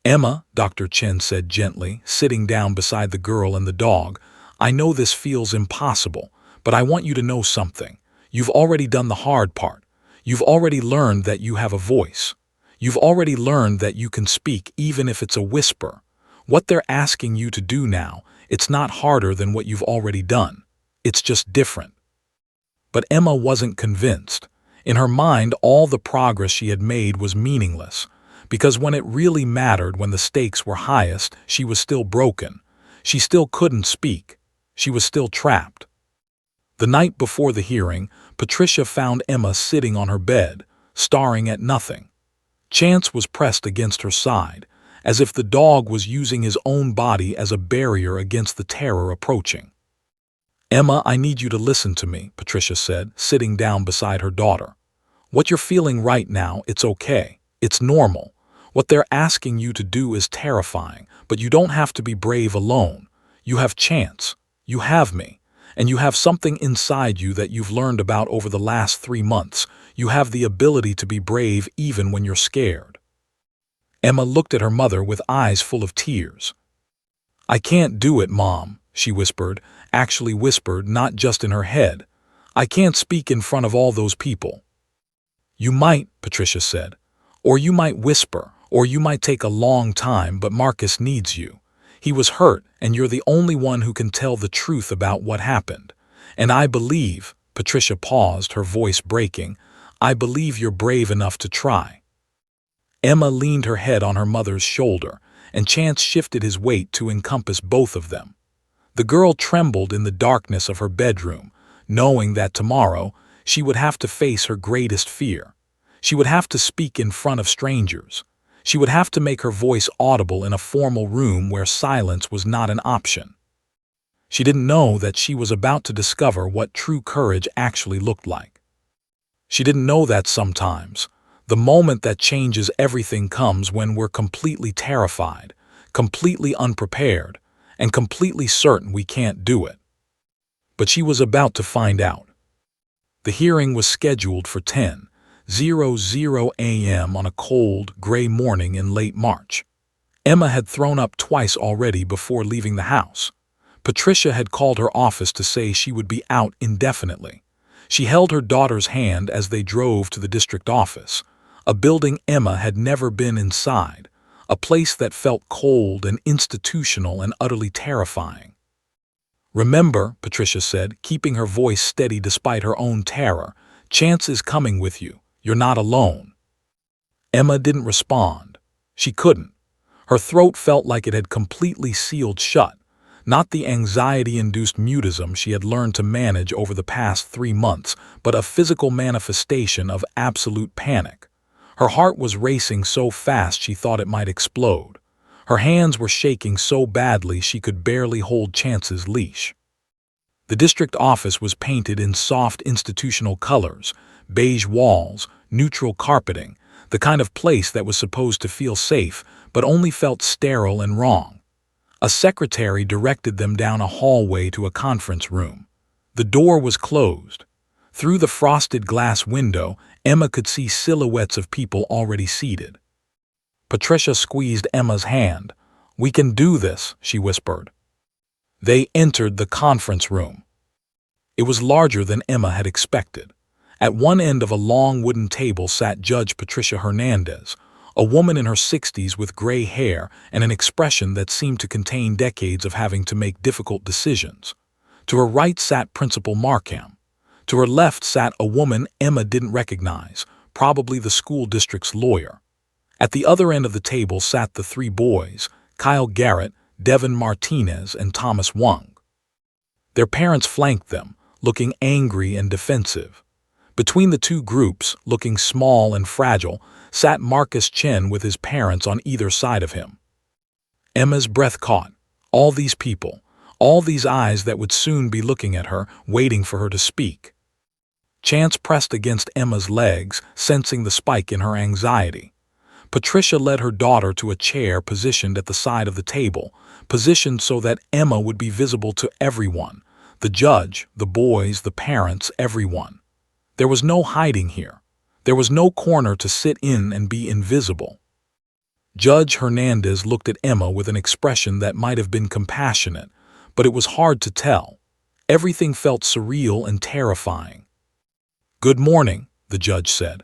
"Emma," Dr. Chen said gently, sitting down beside the girl and the dog, "I know this feels impossible, but I want you to know something. You've already done the hard part. You've already learned that you have a voice. You've already learned that you can speak even if it's a whisper. What they're asking you to do now, it's not harder than what you've already done. It's just different." But Emma wasn't convinced. In her mind, all the progress she had made was meaningless, because when it really mattered, when the stakes were highest, she was still broken. She still couldn't speak. She was still trapped. The night before the hearing, Patricia found Emma sitting on her bed, staring at nothing. Chance was pressed against her side, as if the dog was using his own body as a barrier against the terror approaching. "Emma, I need you to listen to me," Patricia said, sitting down beside her daughter. "What you're feeling right now, it's okay. It's normal. What they're asking you to do is terrifying, but you don't have to be brave alone. You have Chance. You have me. And you have something inside you that you've learned about over the last 3 months. You have the ability to be brave even when you're scared." Emma looked at her mother with eyes full of tears. "I can't do it, Mom," she whispered, actually whispered, not just in her head. "I can't speak in front of all those people." "You might," Patricia said. "Or you might whisper, or you might take a long time, but Marcus needs you. He was hurt, and you're the only one who can tell the truth about what happened. And I believe," Patricia paused, her voice breaking, "I believe you're brave enough to try." Emma leaned her head on her mother's shoulder, and Chance shifted his weight to encompass both of them. The girl trembled in the darkness of her bedroom, knowing that tomorrow she would have to face her greatest fear. She would have to speak in front of strangers. She would have to make her voice audible in a formal room where silence was not an option. She didn't know that she was about to discover what true courage actually looked like. She didn't know that sometimes the moment that changes everything comes when we're completely terrified, completely unprepared, and completely certain we can't do it. But she was about to find out. The hearing was scheduled for 10:00 a.m. on a cold, gray morning in late March. Emma had thrown up twice already before leaving the house. Patricia had called her office to say she would be out indefinitely. She held her daughter's hand as they drove to the district office, a building Emma had never been inside, a place that felt cold and institutional and utterly terrifying. "Remember," Patricia said, keeping her voice steady despite her own terror, "Chance is coming with you. You're not alone." Emma didn't respond. She couldn't. Her throat felt like it had completely sealed shut, not the anxiety-induced mutism she had learned to manage over the past 3 months, but a physical manifestation of absolute panic. Her heart was racing so fast she thought it might explode. Her hands were shaking so badly she could barely hold Chance's leash. The district office was painted in soft institutional colors, beige walls, neutral carpeting, the kind of place that was supposed to feel safe but only felt sterile and wrong. A secretary directed them down a hallway to a conference room. The door was closed. Through the frosted glass window, Emma could see silhouettes of people already seated. Patricia squeezed Emma's hand. "We can do this," she whispered. They entered the conference room. It was larger than Emma had expected. At one end of a long wooden table sat Judge Patricia Hernandez, a woman in her 60s with gray hair and an expression that seemed to contain decades of having to make difficult decisions. To her right sat Principal Markham. To her left sat a woman Emma didn't recognize, probably the school district's lawyer. At the other end of the table sat the 3 boys, Kyle Garrett, Devin Martinez, and Thomas Wong. Their parents flanked them, looking angry and defensive. Between the 2 groups, looking small and fragile, sat Marcus Chen with his parents on either side of him. Emma's breath caught. All these people, all these eyes that would soon be looking at her, waiting for her to speak. Chance pressed against Emma's legs, sensing the spike in her anxiety. Patricia led her daughter to a chair positioned at the side of the table, positioned so that Emma would be visible to everyone, the judge, the boys, the parents, everyone. There was no hiding here. There was no corner to sit in and be invisible. Judge Hernandez looked at Emma with an expression that might have been compassionate, but it was hard to tell. Everything felt surreal and terrifying. "Good morning," the judge said.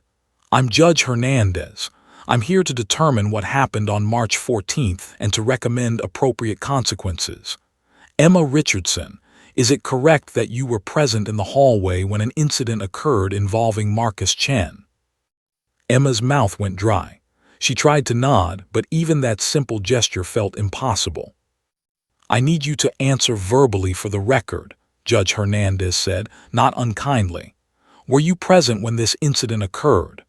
"I'm Judge Hernandez. I'm here to determine what happened on March 14th and to recommend appropriate consequences. Emma Richardson, is it correct that you were present in the hallway when an incident occurred involving Marcus Chen?" Emma's mouth went dry. She tried to nod, but even that simple gesture felt impossible. "I need you to answer verbally for the record," Judge Hernandez said, not unkindly. "Were you present when this incident occurred?"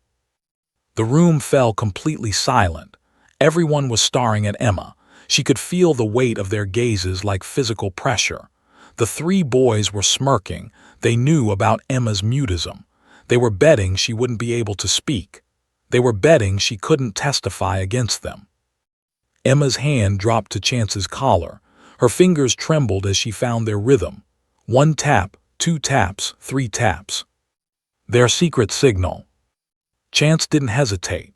The room fell completely silent. Everyone was staring at Emma. She could feel the weight of their gazes like physical pressure. The 3 boys were smirking. They knew about Emma's mutism. They were betting she wouldn't be able to speak. They were betting she couldn't testify against them. Emma's hand dropped to Chance's collar. Her fingers trembled as she found their rhythm. 1 tap, 2 taps, 3 taps. Their secret signal. Chance didn't hesitate.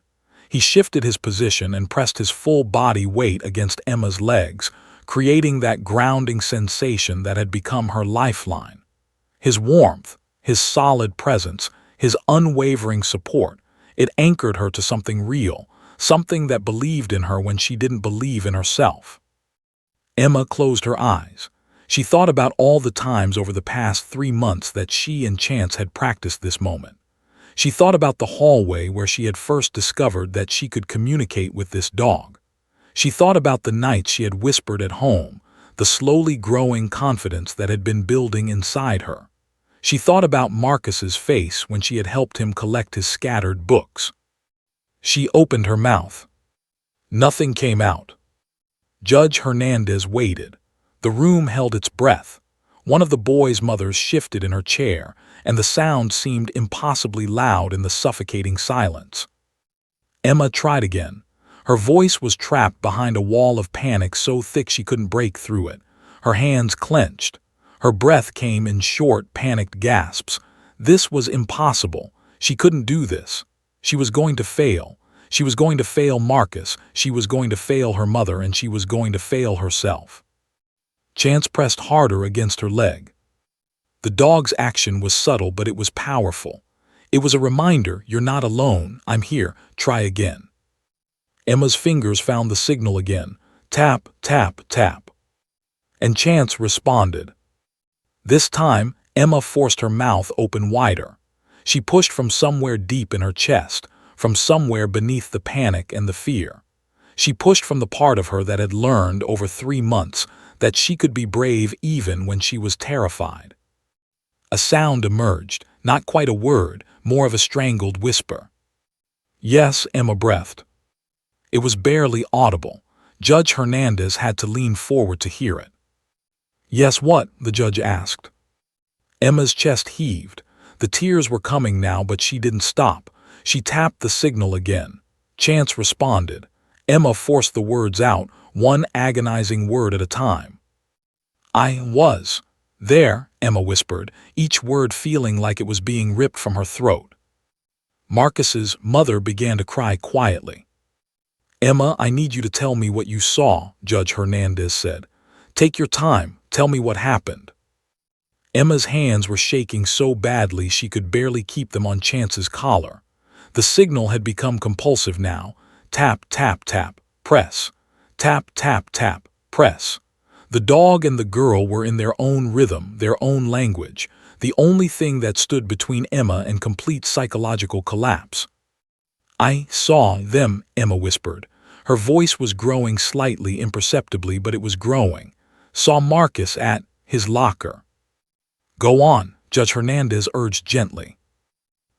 He shifted his position and pressed his full body weight against Emma's legs, creating that grounding sensation that had become her lifeline. His warmth, his solid presence, his unwavering support, it anchored her to something real, something that believed in her when she didn't believe in herself. Emma closed her eyes. She thought about all the times over the past 3 months that she and Chance had practiced this moment. She thought about the hallway where she had first discovered that she could communicate with this dog. She thought about the nights she had whispered at home, the slowly growing confidence that had been building inside her. She thought about Marcus's face when she had helped him collect his scattered books. She opened her mouth. Nothing came out. Judge Hernandez waited. The room held its breath. One of the boys' mothers shifted in her chair, and the sound seemed impossibly loud in the suffocating silence. Emma tried again. Her voice was trapped behind a wall of panic so thick she couldn't break through it. Her hands clenched. Her breath came in short, panicked gasps. This was impossible. She couldn't do this. She was going to fail. She was going to fail Marcus, she was going to fail her mother, and she was going to fail herself. Chance pressed harder against her leg. The dog's action was subtle, but it was powerful. It was a reminder, you're not alone, I'm here, try again. Emma's fingers found the signal again. Tap, tap, tap. And Chance responded. This time, Emma forced her mouth open wider. She pushed from somewhere deep in her chest, from somewhere beneath the panic and the fear. She pushed from the part of her that had learned over 3 months that she could be brave even when she was terrified. A sound emerged, not quite a word, more of a strangled whisper. Yes, Emma breathed. It was barely audible. Judge Hernandez had to lean forward to hear it. Yes, what? The judge asked. Emma's chest heaved. The tears were coming now, but she didn't stop. She tapped the signal again. Chance responded. Emma forced the words out, one agonizing word at a time. I was. There, Emma whispered, each word feeling like it was being ripped from her throat. Marcus's mother began to cry quietly. Emma, I need you to tell me what you saw, Judge Hernandez said. Take your time, tell me what happened. Emma's hands were shaking so badly she could barely keep them on Chance's collar. The signal had become compulsive now. Tap, tap, tap, press. Tap, tap, tap, press. The dog and the girl were in their own rhythm, their own language, the only thing that stood between Emma and complete psychological collapse. I saw them, Emma whispered. Her voice was growing slightly imperceptibly, but it was growing. Saw Marcus at his locker. Go on, Judge Hernandez urged gently.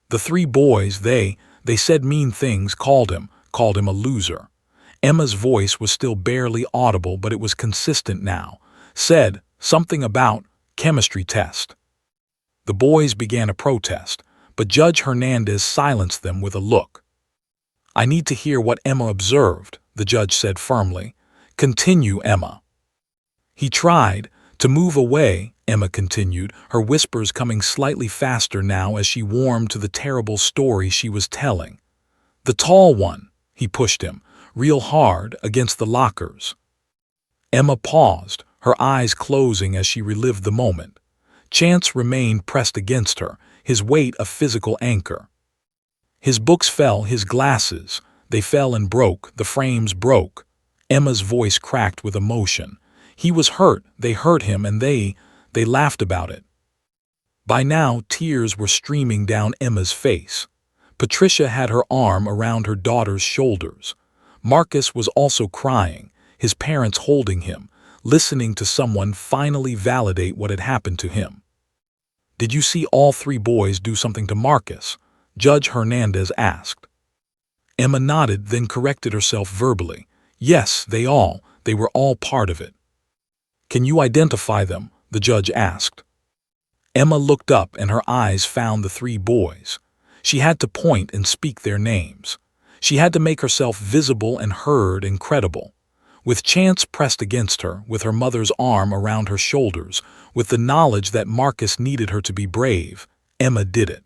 The 3 boys, they said mean things, called him a loser. Emma's voice was still barely audible, but it was consistent now. Said something about chemistry test. The boys began a protest, but Judge Hernandez silenced them with a look. I need to hear what Emma observed, the judge said firmly. Continue, Emma. He tried to move away, Emma continued, her whispers coming slightly faster now as she warmed to the terrible story she was telling. The tall one, he pushed him, real hard, against the lockers. Emma paused, her eyes closing as she relived the moment. Chance remained pressed against her, his weight a physical anchor. His books fell, his glasses. They fell and broke, the frames broke. Emma's voice cracked with emotion. He was hurt, they hurt him, and they laughed about it. By now, tears were streaming down Emma's face. Patricia had her arm around her daughter's shoulders. Marcus was also crying, his parents holding him, listening to someone finally validate what had happened to him. Did you see all 3 boys do something to Marcus? Judge Hernandez asked. Emma nodded, then corrected herself verbally. Yes, they were all part of it. Can you identify them? The judge asked. Emma looked up and her eyes found the 3 boys. She had to point and speak their names. She had to make herself visible and heard and credible. With Chance pressed against her, with her mother's arm around her shoulders, with the knowledge that Marcus needed her to be brave, Emma did it.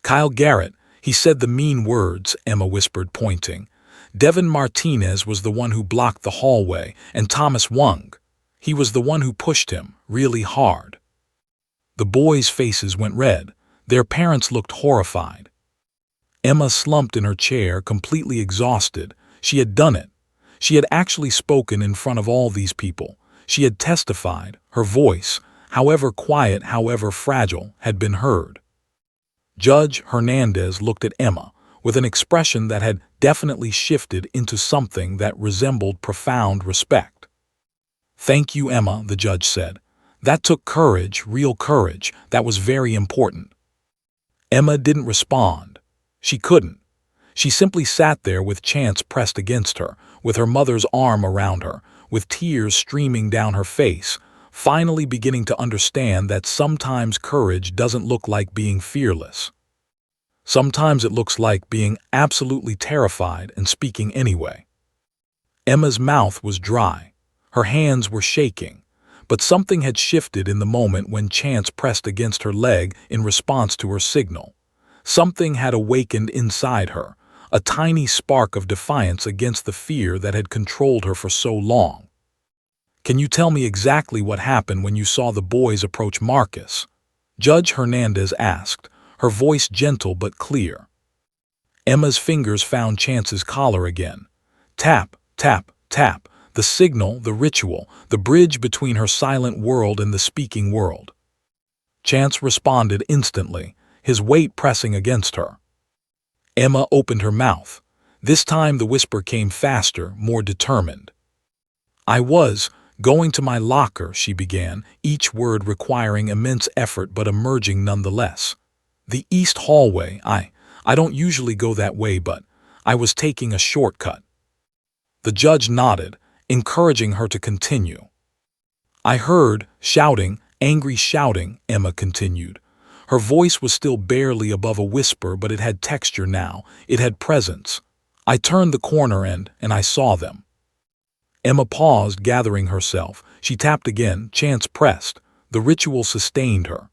Kyle Garrett, He said the mean words, Emma whispered, pointing. Devin Martinez was the one who blocked the hallway, and Thomas Wong. He was the one who pushed him, really hard. The boys' faces went red. Their parents looked horrified. Emma slumped in her chair, completely exhausted. She had done it. She had actually spoken in front of all these people. She had testified. Her voice, however quiet, however fragile, had been heard. Judge Hernandez looked at Emma with an expression that had definitely shifted into something that resembled profound respect. "Thank you, Emma," the judge said. "That took courage, real courage. That was very important." Emma didn't respond. She couldn't. She simply sat there with Chance pressed against her, with her mother's arm around her, with tears streaming down her face, finally beginning to understand that sometimes courage doesn't look like being fearless. Sometimes it looks like being absolutely terrified and speaking anyway. Emma's mouth was dry. Her hands were shaking. But something had shifted in the moment when Chance pressed against her leg in response to her signal. Something had awakened inside her, a tiny spark of defiance against the fear that had controlled her for so long. "Can you tell me exactly what happened when you saw the boys approach Marcus?" Judge Hernandez asked, her voice gentle but clear. Emma's fingers found Chance's collar again. Tap, tap, tap, the signal, the ritual, the bridge between her silent world and the speaking world. Chance responded instantly, his weight pressing against her. Emma opened her mouth. This time the whisper came faster, more determined. "I was going to my locker," she began, each word requiring immense effort but emerging nonetheless. "The east hallway. I don't usually go that way, but I was taking a shortcut." The judge nodded, encouraging her to continue. "I heard shouting, angry shouting," Emma continued. Her voice was still barely above a whisper, but it had texture now. It had presence. "I turned the corner and I saw them." Emma paused, gathering herself. She tapped again. Chance pressed. The ritual sustained her.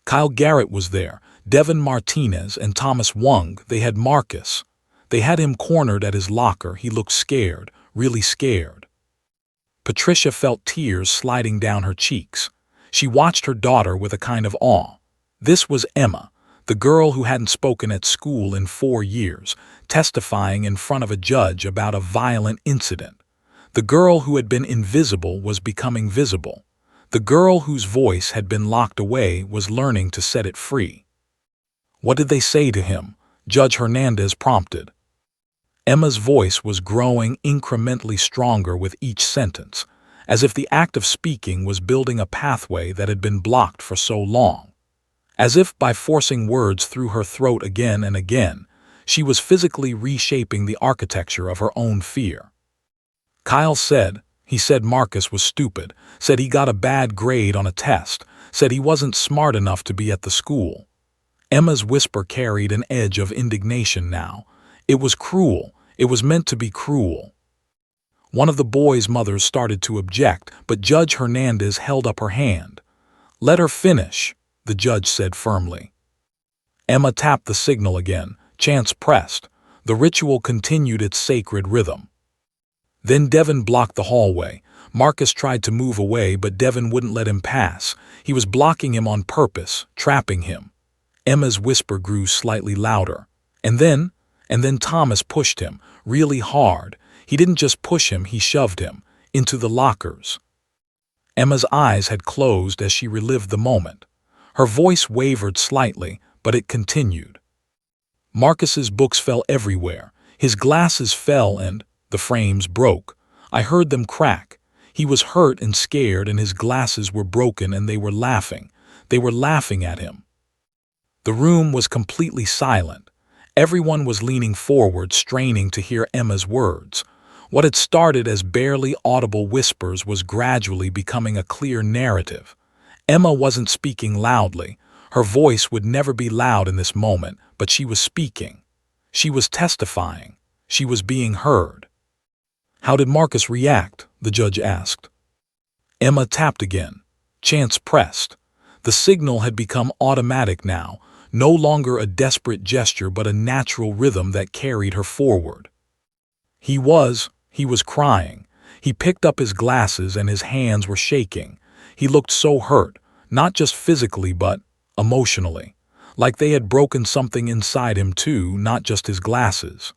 Kyle Garrett was there, Devin Martinez and Thomas Wong. They had Marcus. They had him cornered at his locker. He looked scared, really scared. Patricia felt tears sliding down her cheeks. She watched her daughter with a kind of awe. This was Emma, the girl who hadn't spoken at school in 4 years, testifying in front of a judge about a violent incident. The girl who had been invisible was becoming visible. The girl whose voice had been locked away was learning to set it free. "What did they say to him?" Judge Hernandez prompted. Emma's voice was growing incrementally stronger with each sentence, as if the act of speaking was building a pathway that had been blocked for so long. As if by forcing words through her throat again and again, she was physically reshaping the architecture of her own fear. "Kyle said, he said Marcus was stupid, said he got a bad grade on a test, said he wasn't smart enough to be at the school." Emma's whisper carried an edge of indignation now. It was cruel. It was meant to be cruel. One of the boys' mothers started to object, but Judge Hernandez held up her hand. "Let her finish," the judge said firmly. Emma tapped the signal again. Chance pressed. The ritual continued its sacred rhythm. Then Devin blocked the hallway. Marcus tried to move away, but Devin wouldn't let him pass. He was blocking him on purpose, trapping him. Emma's whisper grew slightly louder. And then Thomas pushed him, really hard. He didn't just push him, he shoved him into the lockers. Emma's eyes had closed as she relived the moment. Her voice wavered slightly, but it continued. "Marcus's books fell everywhere. His glasses fell and the frames broke. I heard them crack. He was hurt and scared, and his glasses were broken, and they were laughing. They were laughing at him." The room was completely silent. Everyone was leaning forward, straining to hear Emma's words. What had started as barely audible whispers was gradually becoming a clear narrative. Emma wasn't speaking loudly. Her voice would never be loud in this moment, but she was speaking. She was testifying. She was being heard. "How did Marcus react?" the judge asked. Emma tapped again. Chance pressed. The signal had become automatic now. no longer a desperate gesture but a natural rhythm that carried her forward. He was crying. He picked up his glasses and his hands were shaking. He looked so hurt, not just physically but emotionally, like they had broken something inside him too, not just his glasses.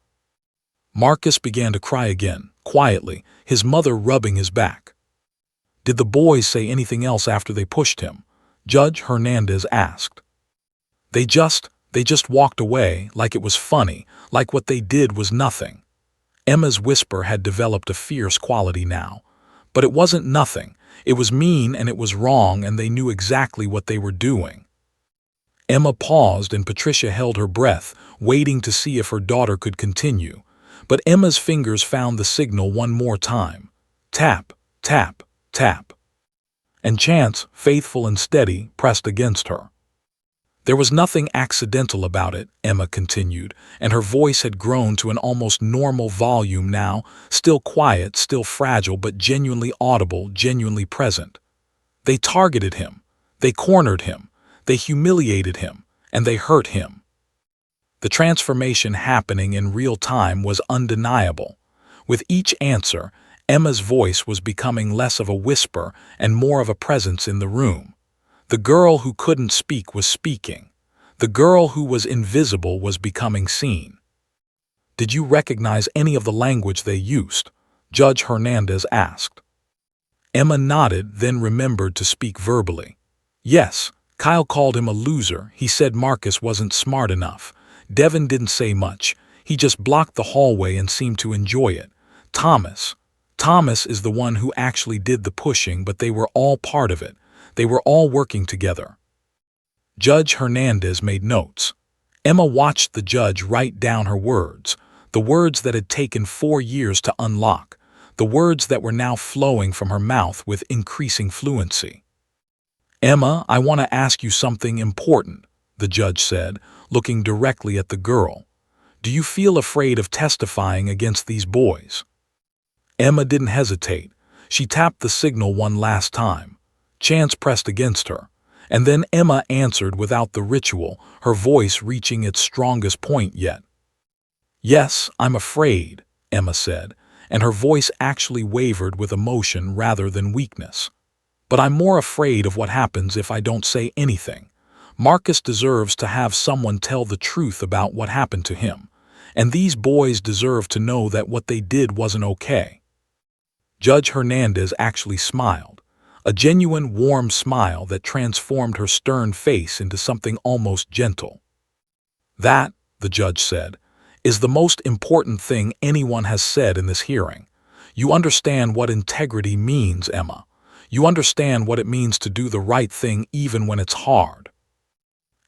Marcus began to cry again, quietly, his mother rubbing his back. "Did the boys say anything else after they pushed him?" Judge Hernandez asked. They just walked away, like it was funny, like what they did was nothing." Emma's whisper had developed a fierce quality now. "But it wasn't nothing. It was mean and it was wrong, and they knew exactly what they were doing." Emma paused and Patricia held her breath, waiting to see if her daughter could continue. But Emma's fingers found the signal one more time. Tap, tap, tap. And Chance, faithful and steady, pressed against her. "There was nothing accidental about it," Emma continued, and her voice had grown to an almost normal volume now, still quiet, still fragile, but genuinely audible, genuinely present. "They targeted him. They cornered him. They humiliated him. And they hurt him." The transformation happening in real time was undeniable. With each answer, Emma's voice was becoming less of a whisper and more of a presence in the room. The girl who couldn't speak was speaking. The girl who was invisible was becoming seen. "Did you recognize any of the language they used?" Judge Hernandez asked. Emma nodded, then remembered to speak verbally. "Yes, Kyle called him a loser. He said Marcus wasn't smart enough. Devin didn't say much. He just blocked the hallway and seemed to enjoy it. Thomas is the one who actually did the pushing, but they were all part of it. They were all working together." Judge Hernandez made notes. Emma watched the judge write down her words, the words that had taken 4 years to unlock, the words that were now flowing from her mouth with increasing fluency. "Emma, I want to ask you something important," the judge said, looking directly at the girl. "Do you feel afraid of testifying against these boys?" Emma didn't hesitate. She tapped the signal one last time. Chance pressed against her. And then Emma answered without the ritual, her voice reaching its strongest point yet. "Yes, I'm afraid," Emma said, and her voice actually wavered with emotion rather than weakness. "But I'm more afraid of what happens if I don't say anything. Marcus deserves to have someone tell the truth about what happened to him. And these boys deserve to know that what they did wasn't okay." Judge Hernandez actually smiled, a genuine warm smile that transformed her stern face into something almost gentle. "That," the judge said, "is the most important thing anyone has said in this hearing. You understand what integrity means, Emma. You understand what it means to do the right thing even when it's hard."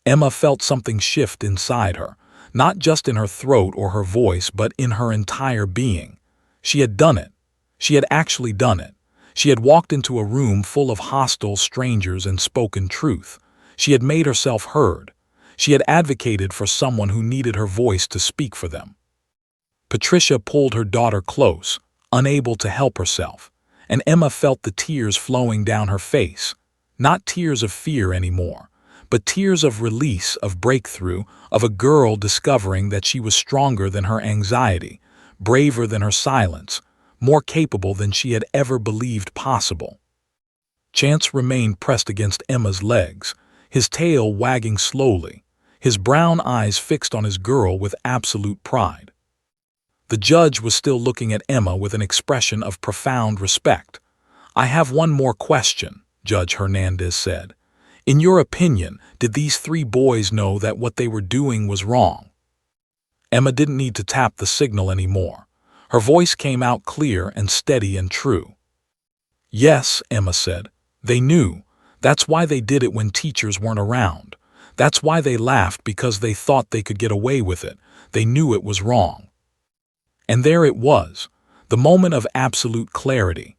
Emma felt something shift inside her, not just in her throat or her voice, but in her entire being. She had done it. She had actually done it. She had walked into a room full of hostile strangers and spoken truth. She had made herself heard. She had advocated for someone who needed her voice to speak for them. Patricia pulled her daughter close, unable to help herself, and Emma felt the tears flowing down her face. Not tears of fear anymore, but tears of release, of breakthrough, of a girl discovering that she was stronger than her anxiety, braver than her silence, more capable than she had ever believed possible. Chance remained pressed against Emma's legs, his tail wagging slowly, his brown eyes fixed on his girl with absolute pride. The judge was still looking at Emma with an expression of profound respect. "I have one more question," Judge Hernandez said. "In your opinion, did these 3 boys know that what they were doing was wrong?" Emma didn't need to tap the signal anymore. Her voice came out clear and steady and true. "Yes," Emma said. "They knew. That's why they did it when teachers weren't around. That's why they laughed, because they thought they could get away with it. They knew it was wrong." And there it was, the moment of absolute clarity.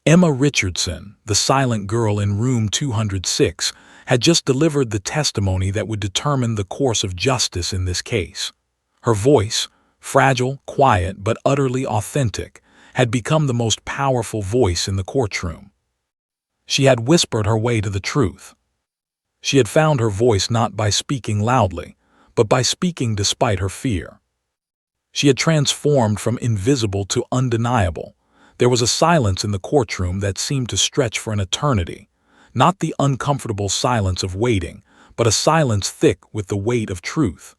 Emma Richardson, the silent girl in room 206, had just delivered the testimony that would determine the course of justice in this case. Her voice, fragile, quiet, but utterly authentic, had become the most powerful voice in the courtroom. She had whispered her way to the truth. She had found her voice not by speaking loudly, but by speaking despite her fear. She had transformed from invisible to undeniable. There was a silence in the courtroom that seemed to stretch for an eternity, not the uncomfortable silence of waiting, but a silence thick with the weight of truth.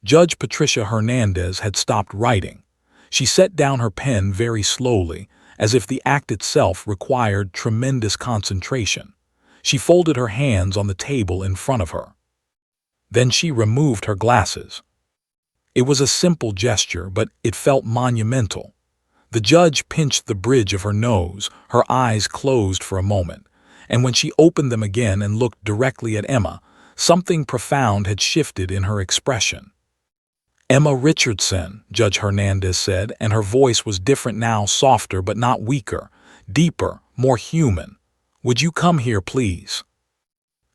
Judge Patricia Hernandez had stopped writing. She set down her pen very slowly, as if the act itself required tremendous concentration. She folded her hands on the table in front of her. Then she removed her glasses. It was a simple gesture, but it felt monumental. The judge pinched the bridge of her nose, her eyes closed for a moment, and when she opened them again and looked directly at Emma, something profound had shifted in her expression. "Emma Richardson," Judge Hernandez said, and her voice was different now, softer but not weaker, deeper, more human. "Would you come here, please?"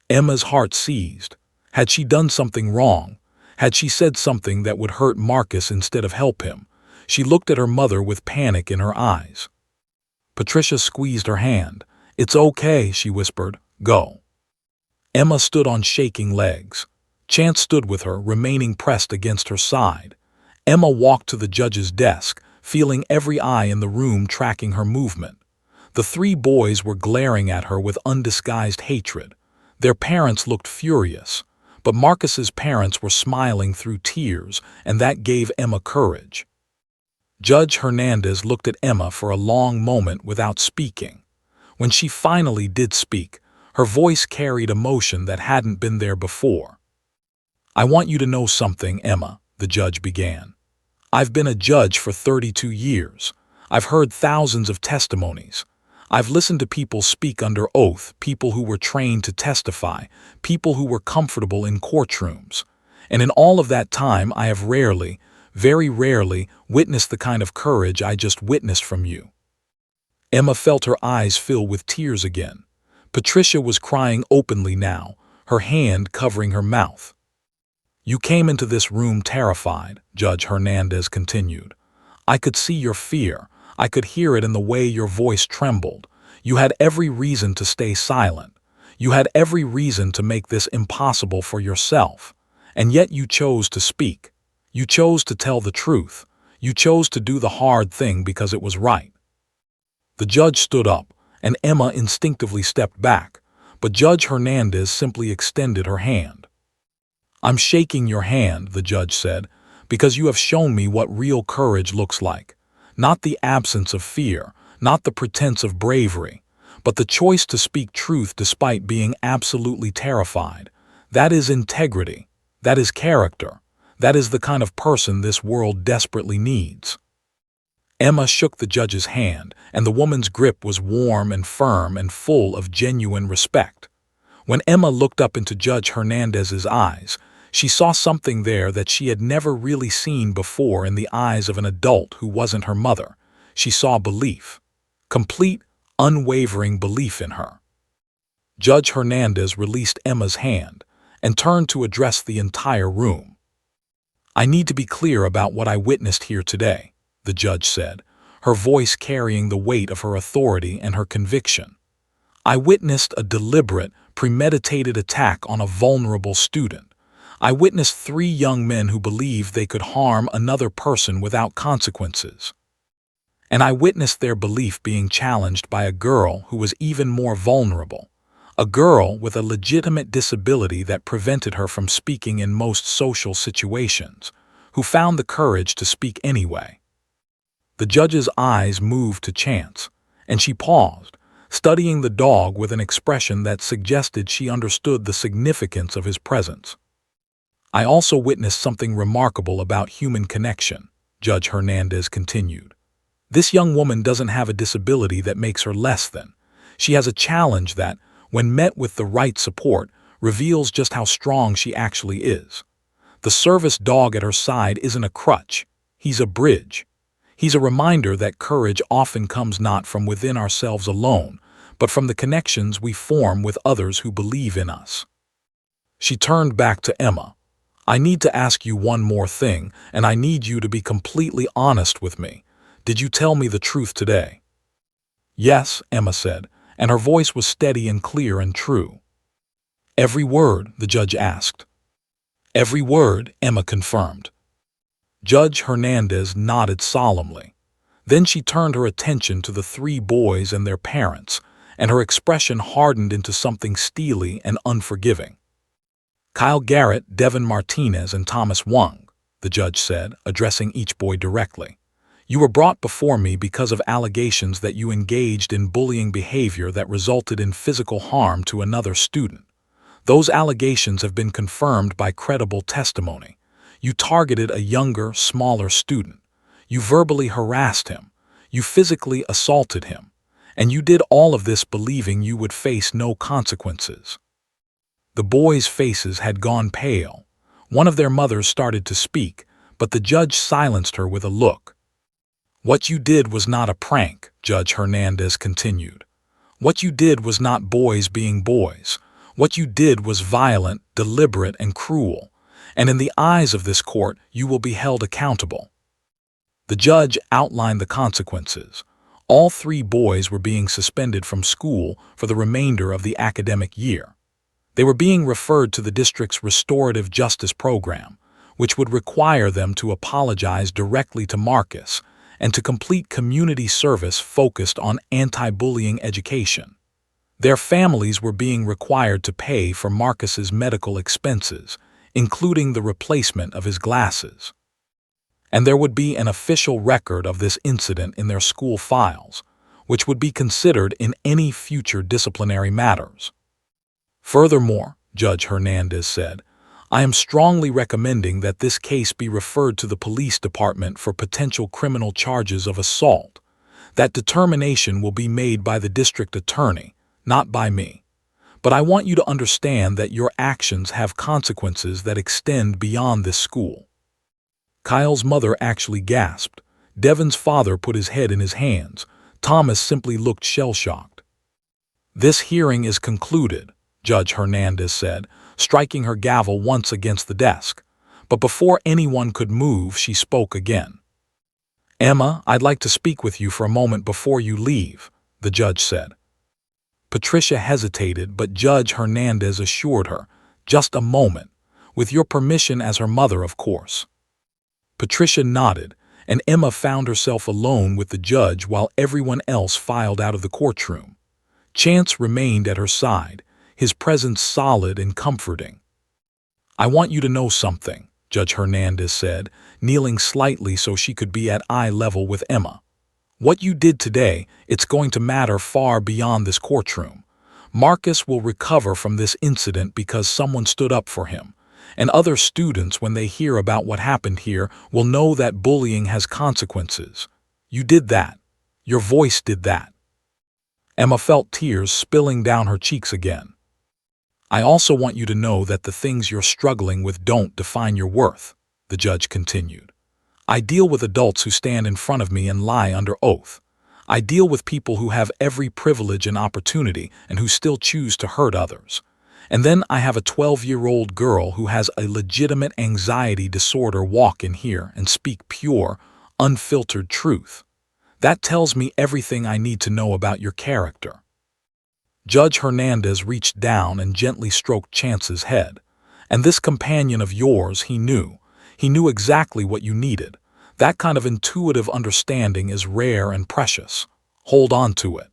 Emma's heart seized. Had she done something wrong? Had she said something that would hurt Marcus instead of help him? She looked at her mother with panic in her eyes. Patricia squeezed her hand. "It's okay," she whispered. "Go." Emma stood on shaking legs. Chance stood with her, remaining pressed against her side. Emma walked to the judge's desk, feeling every eye in the room tracking her movement. The three boys were glaring at her with undisguised hatred. Their parents looked furious, but Marcus's parents were smiling through tears, and that gave Emma courage. Judge Hernandez looked at Emma for a long moment without speaking. When she finally did speak, her voice carried emotion that hadn't been there before. "I want you to know something, Emma," the judge began. "I've been a judge for 32 years. I've heard thousands of testimonies. I've listened to people speak under oath, people who were trained to testify, people who were comfortable in courtrooms. And in all of that time, I have rarely, very rarely, witnessed the kind of courage I just witnessed from you." Emma felt her eyes fill with tears again. Patricia was crying openly now, her hand covering her mouth. "You came into this room terrified," Judge Hernandez continued. "I could see your fear. I could hear it in the way your voice trembled. You had every reason to stay silent. You had every reason to make this impossible for yourself. And yet you chose to speak. You chose to tell the truth. You chose to do the hard thing because it was right." The judge stood up, and Emma instinctively stepped back, but Judge Hernandez simply extended her hand. "I'm shaking your hand," the judge said, "because you have shown me what real courage looks like. Not the absence of fear, not the pretense of bravery, but the choice to speak truth despite being absolutely terrified. That is integrity. That is character. That is the kind of person this world desperately needs." Emma shook the judge's hand, and the woman's grip was warm and firm and full of genuine respect. When Emma looked up into Judge Hernandez's eyes, she saw something there that she had never really seen before in the eyes of an adult who wasn't her mother. She saw belief. Complete, unwavering belief in her. Judge Hernandez released Emma's hand and turned to address the entire room. "I need to be clear about what I witnessed here today," the judge said, her voice carrying the weight of her authority and her conviction. "I witnessed a deliberate, premeditated attack on a vulnerable student. I witnessed 3 young men who believed they could harm another person without consequences. And I witnessed their belief being challenged by a girl who was even more vulnerable, a girl with a legitimate disability that prevented her from speaking in most social situations, who found the courage to speak anyway." The judge's eyes moved to Chance, and she paused, studying the dog with an expression that suggested she understood the significance of his presence. "I also witnessed something remarkable about human connection," Judge Hernandez continued. "This young woman doesn't have a disability that makes her less than. She has a challenge that, when met with the right support, reveals just how strong she actually is. The service dog at her side isn't a crutch. He's a bridge. He's a reminder that courage often comes not from within ourselves alone, but from the connections we form with others who believe in us." She turned back to Emma. "I need to ask you one more thing, and I need you to be completely honest with me. Did you tell me the truth today?" "Yes," Emma said, and her voice was steady and clear and true. Every word, the judge asked. Every word, Emma confirmed. Judge Hernandez nodded solemnly. Then she turned her attention to the three boys and their parents, and her expression hardened into something steely and unforgiving. Kyle Garrett, Devin Martinez, and Thomas Wong, the judge said, addressing each boy directly. You were brought before me because of allegations that you engaged in bullying behavior that resulted in physical harm to another student. Those allegations have been confirmed by credible testimony. You targeted a younger, smaller student. You verbally harassed him. You physically assaulted him. And you did all of this believing you would face no consequences. The boys' faces had gone pale. One of their mothers started to speak, but the judge silenced her with a look. What you did was not a prank, Judge Hernandez continued. What you did was not boys being boys. What you did was violent, deliberate, and cruel. And in the eyes of this court, you will be held accountable. The judge outlined the consequences. All three boys were being suspended from school for the remainder of the academic year. They were being referred to the district's restorative justice program, which would require them to apologize directly to Marcus and to complete community service focused on anti-bullying education. Their families were being required to pay for Marcus's medical expenses, including the replacement of his glasses. And there would be an official record of this incident in their school files, which would be considered in any future disciplinary matters. Furthermore, Judge Hernandez said, I am strongly recommending that this case be referred to the police department for potential criminal charges of assault. That determination will be made by the district attorney, not by me. But I want you to understand that your actions have consequences that extend beyond this school. Kyle's mother actually gasped. Devin's father put his head in his hands. Thomas simply looked shell-shocked. This hearing is concluded, Judge Hernandez said, striking her gavel once against the desk. But before anyone could move, she spoke again. Emma, I'd like to speak with you for a moment before you leave, the judge said. Patricia hesitated, but Judge Hernandez assured her, just a moment, with your permission as her mother, of course. Patricia nodded, and Emma found herself alone with the judge while everyone else filed out of the courtroom. Chance remained at her side, his presence solid and comforting. I want you to know something, Judge Hernandez said, kneeling slightly so she could be at eye level with Emma. What you did today, it's going to matter far beyond this courtroom. Marcus will recover from this incident because someone stood up for him. And other students, when they hear about what happened here, will know that bullying has consequences. You did that. Your voice did that. Emma felt tears spilling down her cheeks again. I also want you to know that the things you're struggling with don't define your worth, the judge continued. I deal with adults who stand in front of me and lie under oath. I deal with people who have every privilege and opportunity and who still choose to hurt others. And then I have a 12-year-old girl who has a legitimate anxiety disorder walk in here and speak pure, unfiltered truth. That tells me everything I need to know about your character. Judge Hernandez reached down and gently stroked Chance's head. And this companion of yours, he knew. He knew exactly what you needed. That kind of intuitive understanding is rare and precious. Hold on to it.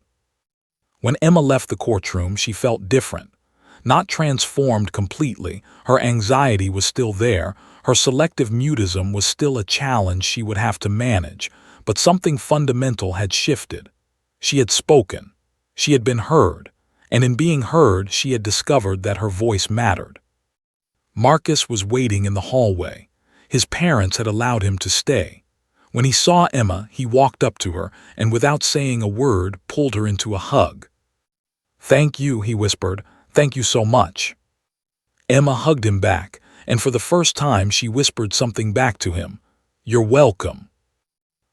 When Emma left the courtroom, she felt different. Not transformed completely, her anxiety was still there, her selective mutism was still a challenge she would have to manage, but something fundamental had shifted. She had spoken. She had been heard. And in being heard, she had discovered that her voice mattered. Marcus was waiting in the hallway. His parents had allowed him to stay. When he saw Emma, he walked up to her and, without saying a word, pulled her into a hug. Thank you, he whispered. Thank you so much. Emma hugged him back, and for the first time she whispered something back to him. You're welcome.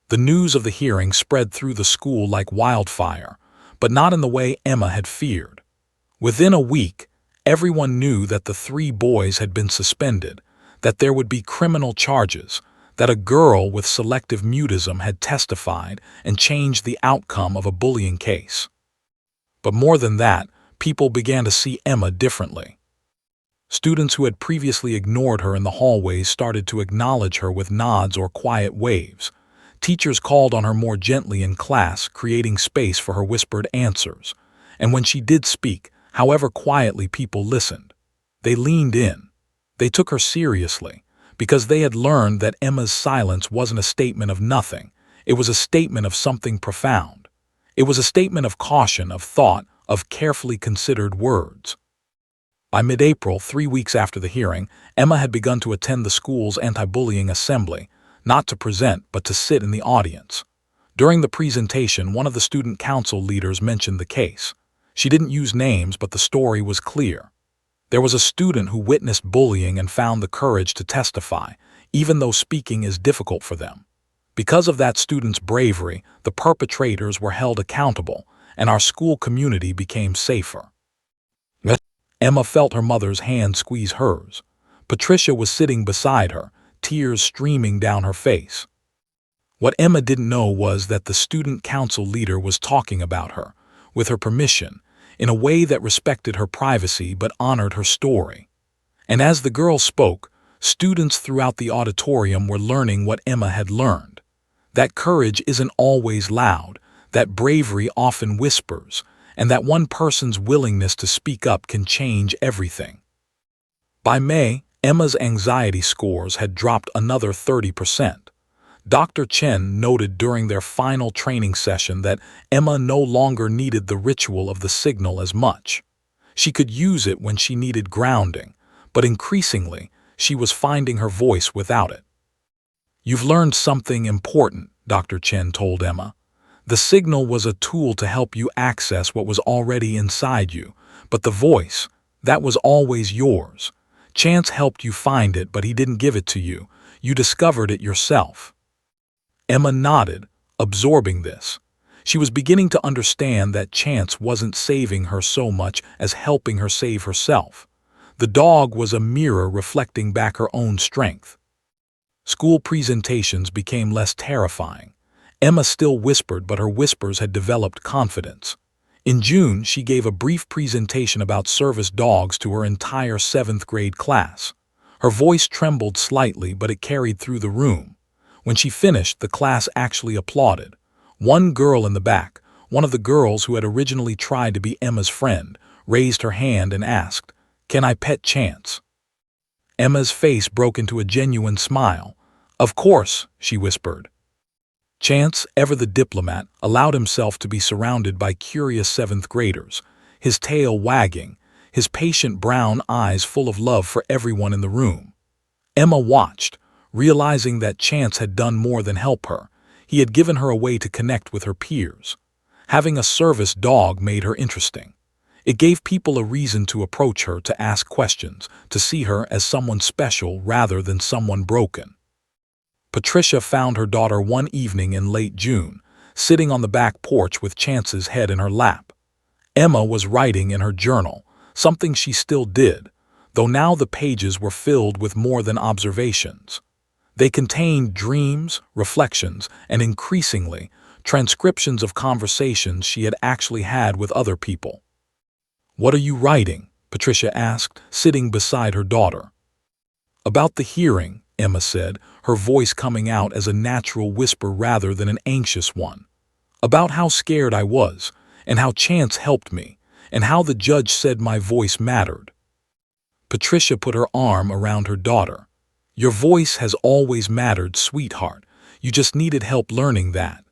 The news of the hearing spread through the school like wildfire, but not in the way Emma had feared. Within a week, everyone knew that the three boys had been suspended, that there would be criminal charges, that a girl with selective mutism had testified and changed the outcome of a bullying case. But more than that, people began to see Emma differently. Students who had previously ignored her in the hallways started to acknowledge her with nods or quiet waves. Teachers called on her more gently in class, creating space for her whispered answers. And when she did speak, however quietly people listened, they leaned in. They took her seriously, because they had learned that Emma's silence wasn't a statement of nothing. It was a statement of something profound. It was a statement of caution, of thought, of carefully considered words. By mid-April, 3 weeks after the hearing, Emma had begun to attend the school's anti-bullying assembly, not to present but to sit in the audience. During the presentation, one of the student council leaders mentioned the case. She didn't use names, but the story was clear. There was a student who witnessed bullying and found the courage to testify, even though speaking is difficult for them. Because of that student's bravery, the perpetrators were held accountable, and our school community became safer. Emma felt her mother's hand squeeze hers. Patricia was sitting beside her, tears streaming down her face. What Emma didn't know was that the student council leader was talking about her, with her permission, in a way that respected her privacy but honored her story. And as the girl spoke, students throughout the auditorium were learning what Emma had learned. That courage isn't always loud, that bravery often whispers, and that one person's willingness to speak up can change everything. By May, Emma's anxiety scores had dropped another 30%. Dr. Chen noted during their final training session that Emma no longer needed the ritual of the signal as much. She could use it when she needed grounding, but increasingly, she was finding her voice without it. "You've learned something important," Dr. Chen told Emma. "The signal was a tool to help you access what was already inside you, but the voice, that was always yours. Chance helped you find it, but he didn't give it to you. You discovered it yourself." Emma nodded, absorbing this. She was beginning to understand that Chance wasn't saving her so much as helping her save herself. The dog was a mirror reflecting back her own strength. School presentations became less terrifying. Emma still whispered, but her whispers had developed confidence. In June, she gave a brief presentation about service dogs to her entire 7th grade class. Her voice trembled slightly, but it carried through the room. When she finished, the class actually applauded. One girl in the back, one of the girls who had originally tried to be Emma's friend, raised her hand and asked, "Can I pet Chance?" Emma's face broke into a genuine smile. "Of course," she whispered. Chance, ever the diplomat, allowed himself to be surrounded by curious 7th graders, his tail wagging, his patient brown eyes full of love for everyone in the room. Emma watched, realizing that Chance had done more than help her. He had given her a way to connect with her peers. Having a service dog made her interesting. It gave people a reason to approach her, to ask questions, to see her as someone special rather than someone broken. Patricia found her daughter one evening in late June, sitting on the back porch with Chance's head in her lap. Emma was writing in her journal, something she still did, though now the pages were filled with more than observations. They contained dreams, reflections, and increasingly, transcriptions of conversations she had actually had with other people. "What are you writing?" Patricia asked, sitting beside her daughter. "About the hearing," Emma said, her voice coming out as a natural whisper rather than an anxious one. "About how scared I was, and how Chance helped me, and how the judge said my voice mattered." Patricia put her arm around her daughter. "Your voice has always mattered, sweetheart. You just needed help learning that."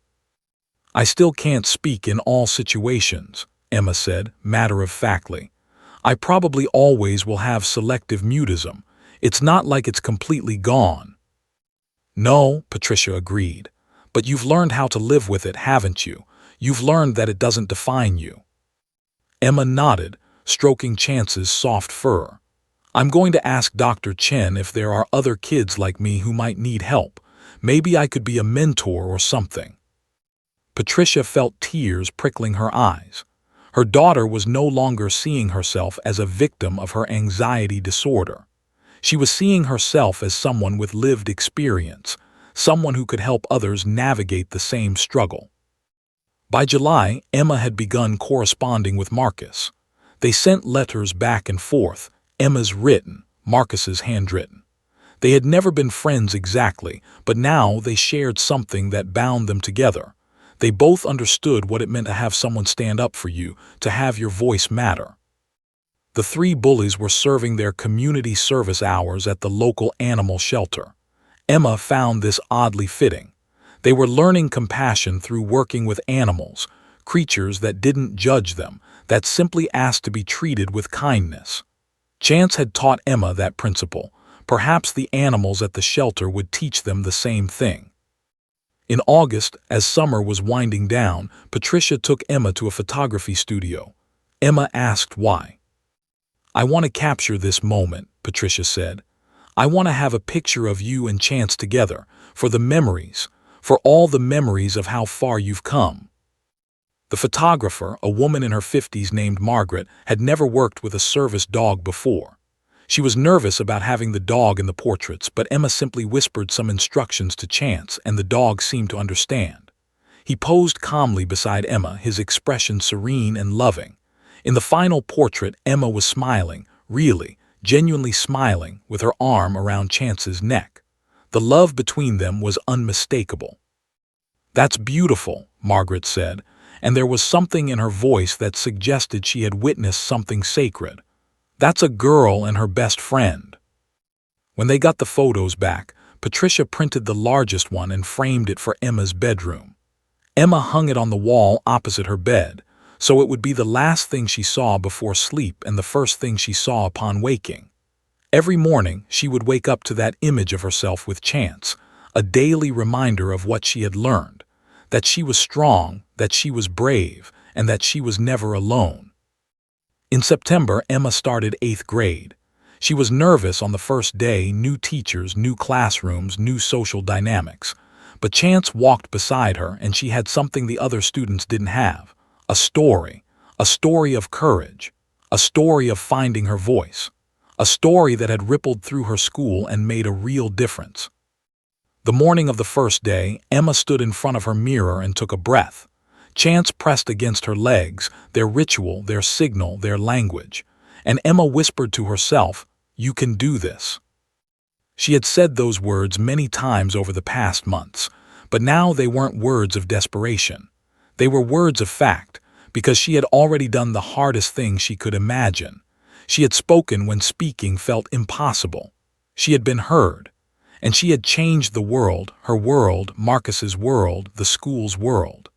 "I still can't speak in all situations," Emma said, matter-of-factly. "I probably always will have selective mutism. It's not like it's completely gone." "No," Patricia agreed. "But you've learned how to live with it, haven't you? You've learned that it doesn't define you." Emma nodded, stroking Chance's soft fur. "I'm going to ask Dr. Chen if there are other kids like me who might need help. Maybe I could be a mentor or something." Patricia felt tears prickling her eyes. Her daughter was no longer seeing herself as a victim of her anxiety disorder. She was seeing herself as someone with lived experience, someone who could help others navigate the same struggle. By July, Emma had begun corresponding with Marcus. They sent letters back and forth, Emma's written, Marcus's handwritten. They had never been friends exactly, but now they shared something that bound them together. They both understood what it meant to have someone stand up for you, to have your voice matter. The three bullies were serving their community service hours at the local animal shelter. Emma found this oddly fitting. They were learning compassion through working with animals, creatures that didn't judge them, that simply asked to be treated with kindness. Chance had taught Emma that principle. Perhaps the animals at the shelter would teach them the same thing. In August, as summer was winding down, Patricia took Emma to a photography studio. Emma asked why. "I want to capture this moment," Patricia said. "I want to have a picture of you and Chance together, for the memories, for all the memories of how far you've come." The photographer, a woman in her 50s named Margaret, had never worked with a service dog before. She was nervous about having the dog in the portraits, but Emma simply whispered some instructions to Chance, and the dog seemed to understand. He posed calmly beside Emma, his expression serene and loving. In the final portrait, Emma was smiling, really, genuinely smiling, with her arm around Chance's neck. The love between them was unmistakable. "That's beautiful," Margaret said, and there was something in her voice that suggested she had witnessed something sacred. "That's a girl and her best friend." When they got the photos back, Patricia printed the largest one and framed it for Emma's bedroom. Emma hung it on the wall opposite her bed, so it would be the last thing she saw before sleep and the first thing she saw upon waking. Every morning, she would wake up to that image of herself with Chance, a daily reminder of what she had learned, that she was strong, that she was brave, and that she was never alone. In September, Emma started 8th grade. She was nervous on the first day, new teachers, new classrooms, new social dynamics. But Chance walked beside her, and she had something the other students didn't have. A story of courage, a story of finding her voice, a story that had rippled through her school and made a real difference. The morning of the first day, Emma stood in front of her mirror and took a breath. Chance pressed against her legs, their ritual, their signal, their language. And Emma whispered to herself, "You can do this." She had said those words many times over the past months, but now they weren't words of desperation. They were words of fact, because she had already done the hardest thing she could imagine. She had spoken when speaking felt impossible. She had been heard. And she had changed the world, her world, Marcus's world, the school's world.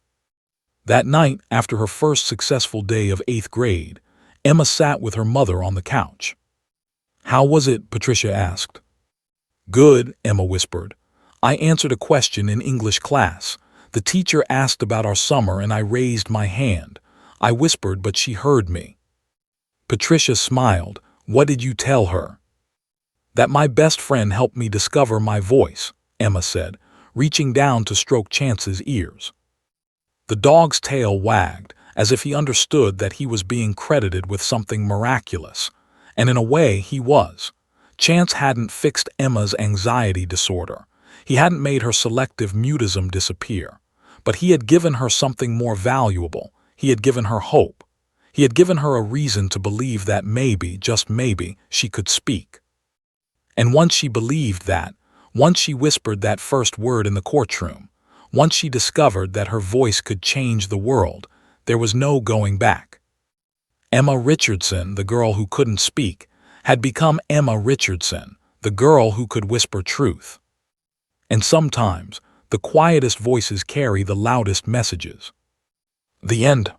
That night, after her first successful day of 8th grade, Emma sat with her mother on the couch. "How was it?" Patricia asked. "Good," Emma whispered. "I answered a question in English class. The teacher asked about our summer and I raised my hand. I whispered, but she heard me." Patricia smiled. "What did you tell her?" "That my best friend helped me discover my voice," Emma said, reaching down to stroke Chance's ears. The dog's tail wagged, as if he understood that he was being credited with something miraculous. And in a way, he was. Chance hadn't fixed Emma's anxiety disorder. He hadn't made her selective mutism disappear. But he had given her something more valuable. He had given her hope. He had given her a reason to believe that maybe, just maybe, she could speak. And once she believed that, once she whispered that first word in the courtroom, once she discovered that her voice could change the world, there was no going back. Emma Richardson, the girl who couldn't speak, had become Emma Richardson, the girl who could whisper truth. And sometimes, the quietest voices carry the loudest messages. The end.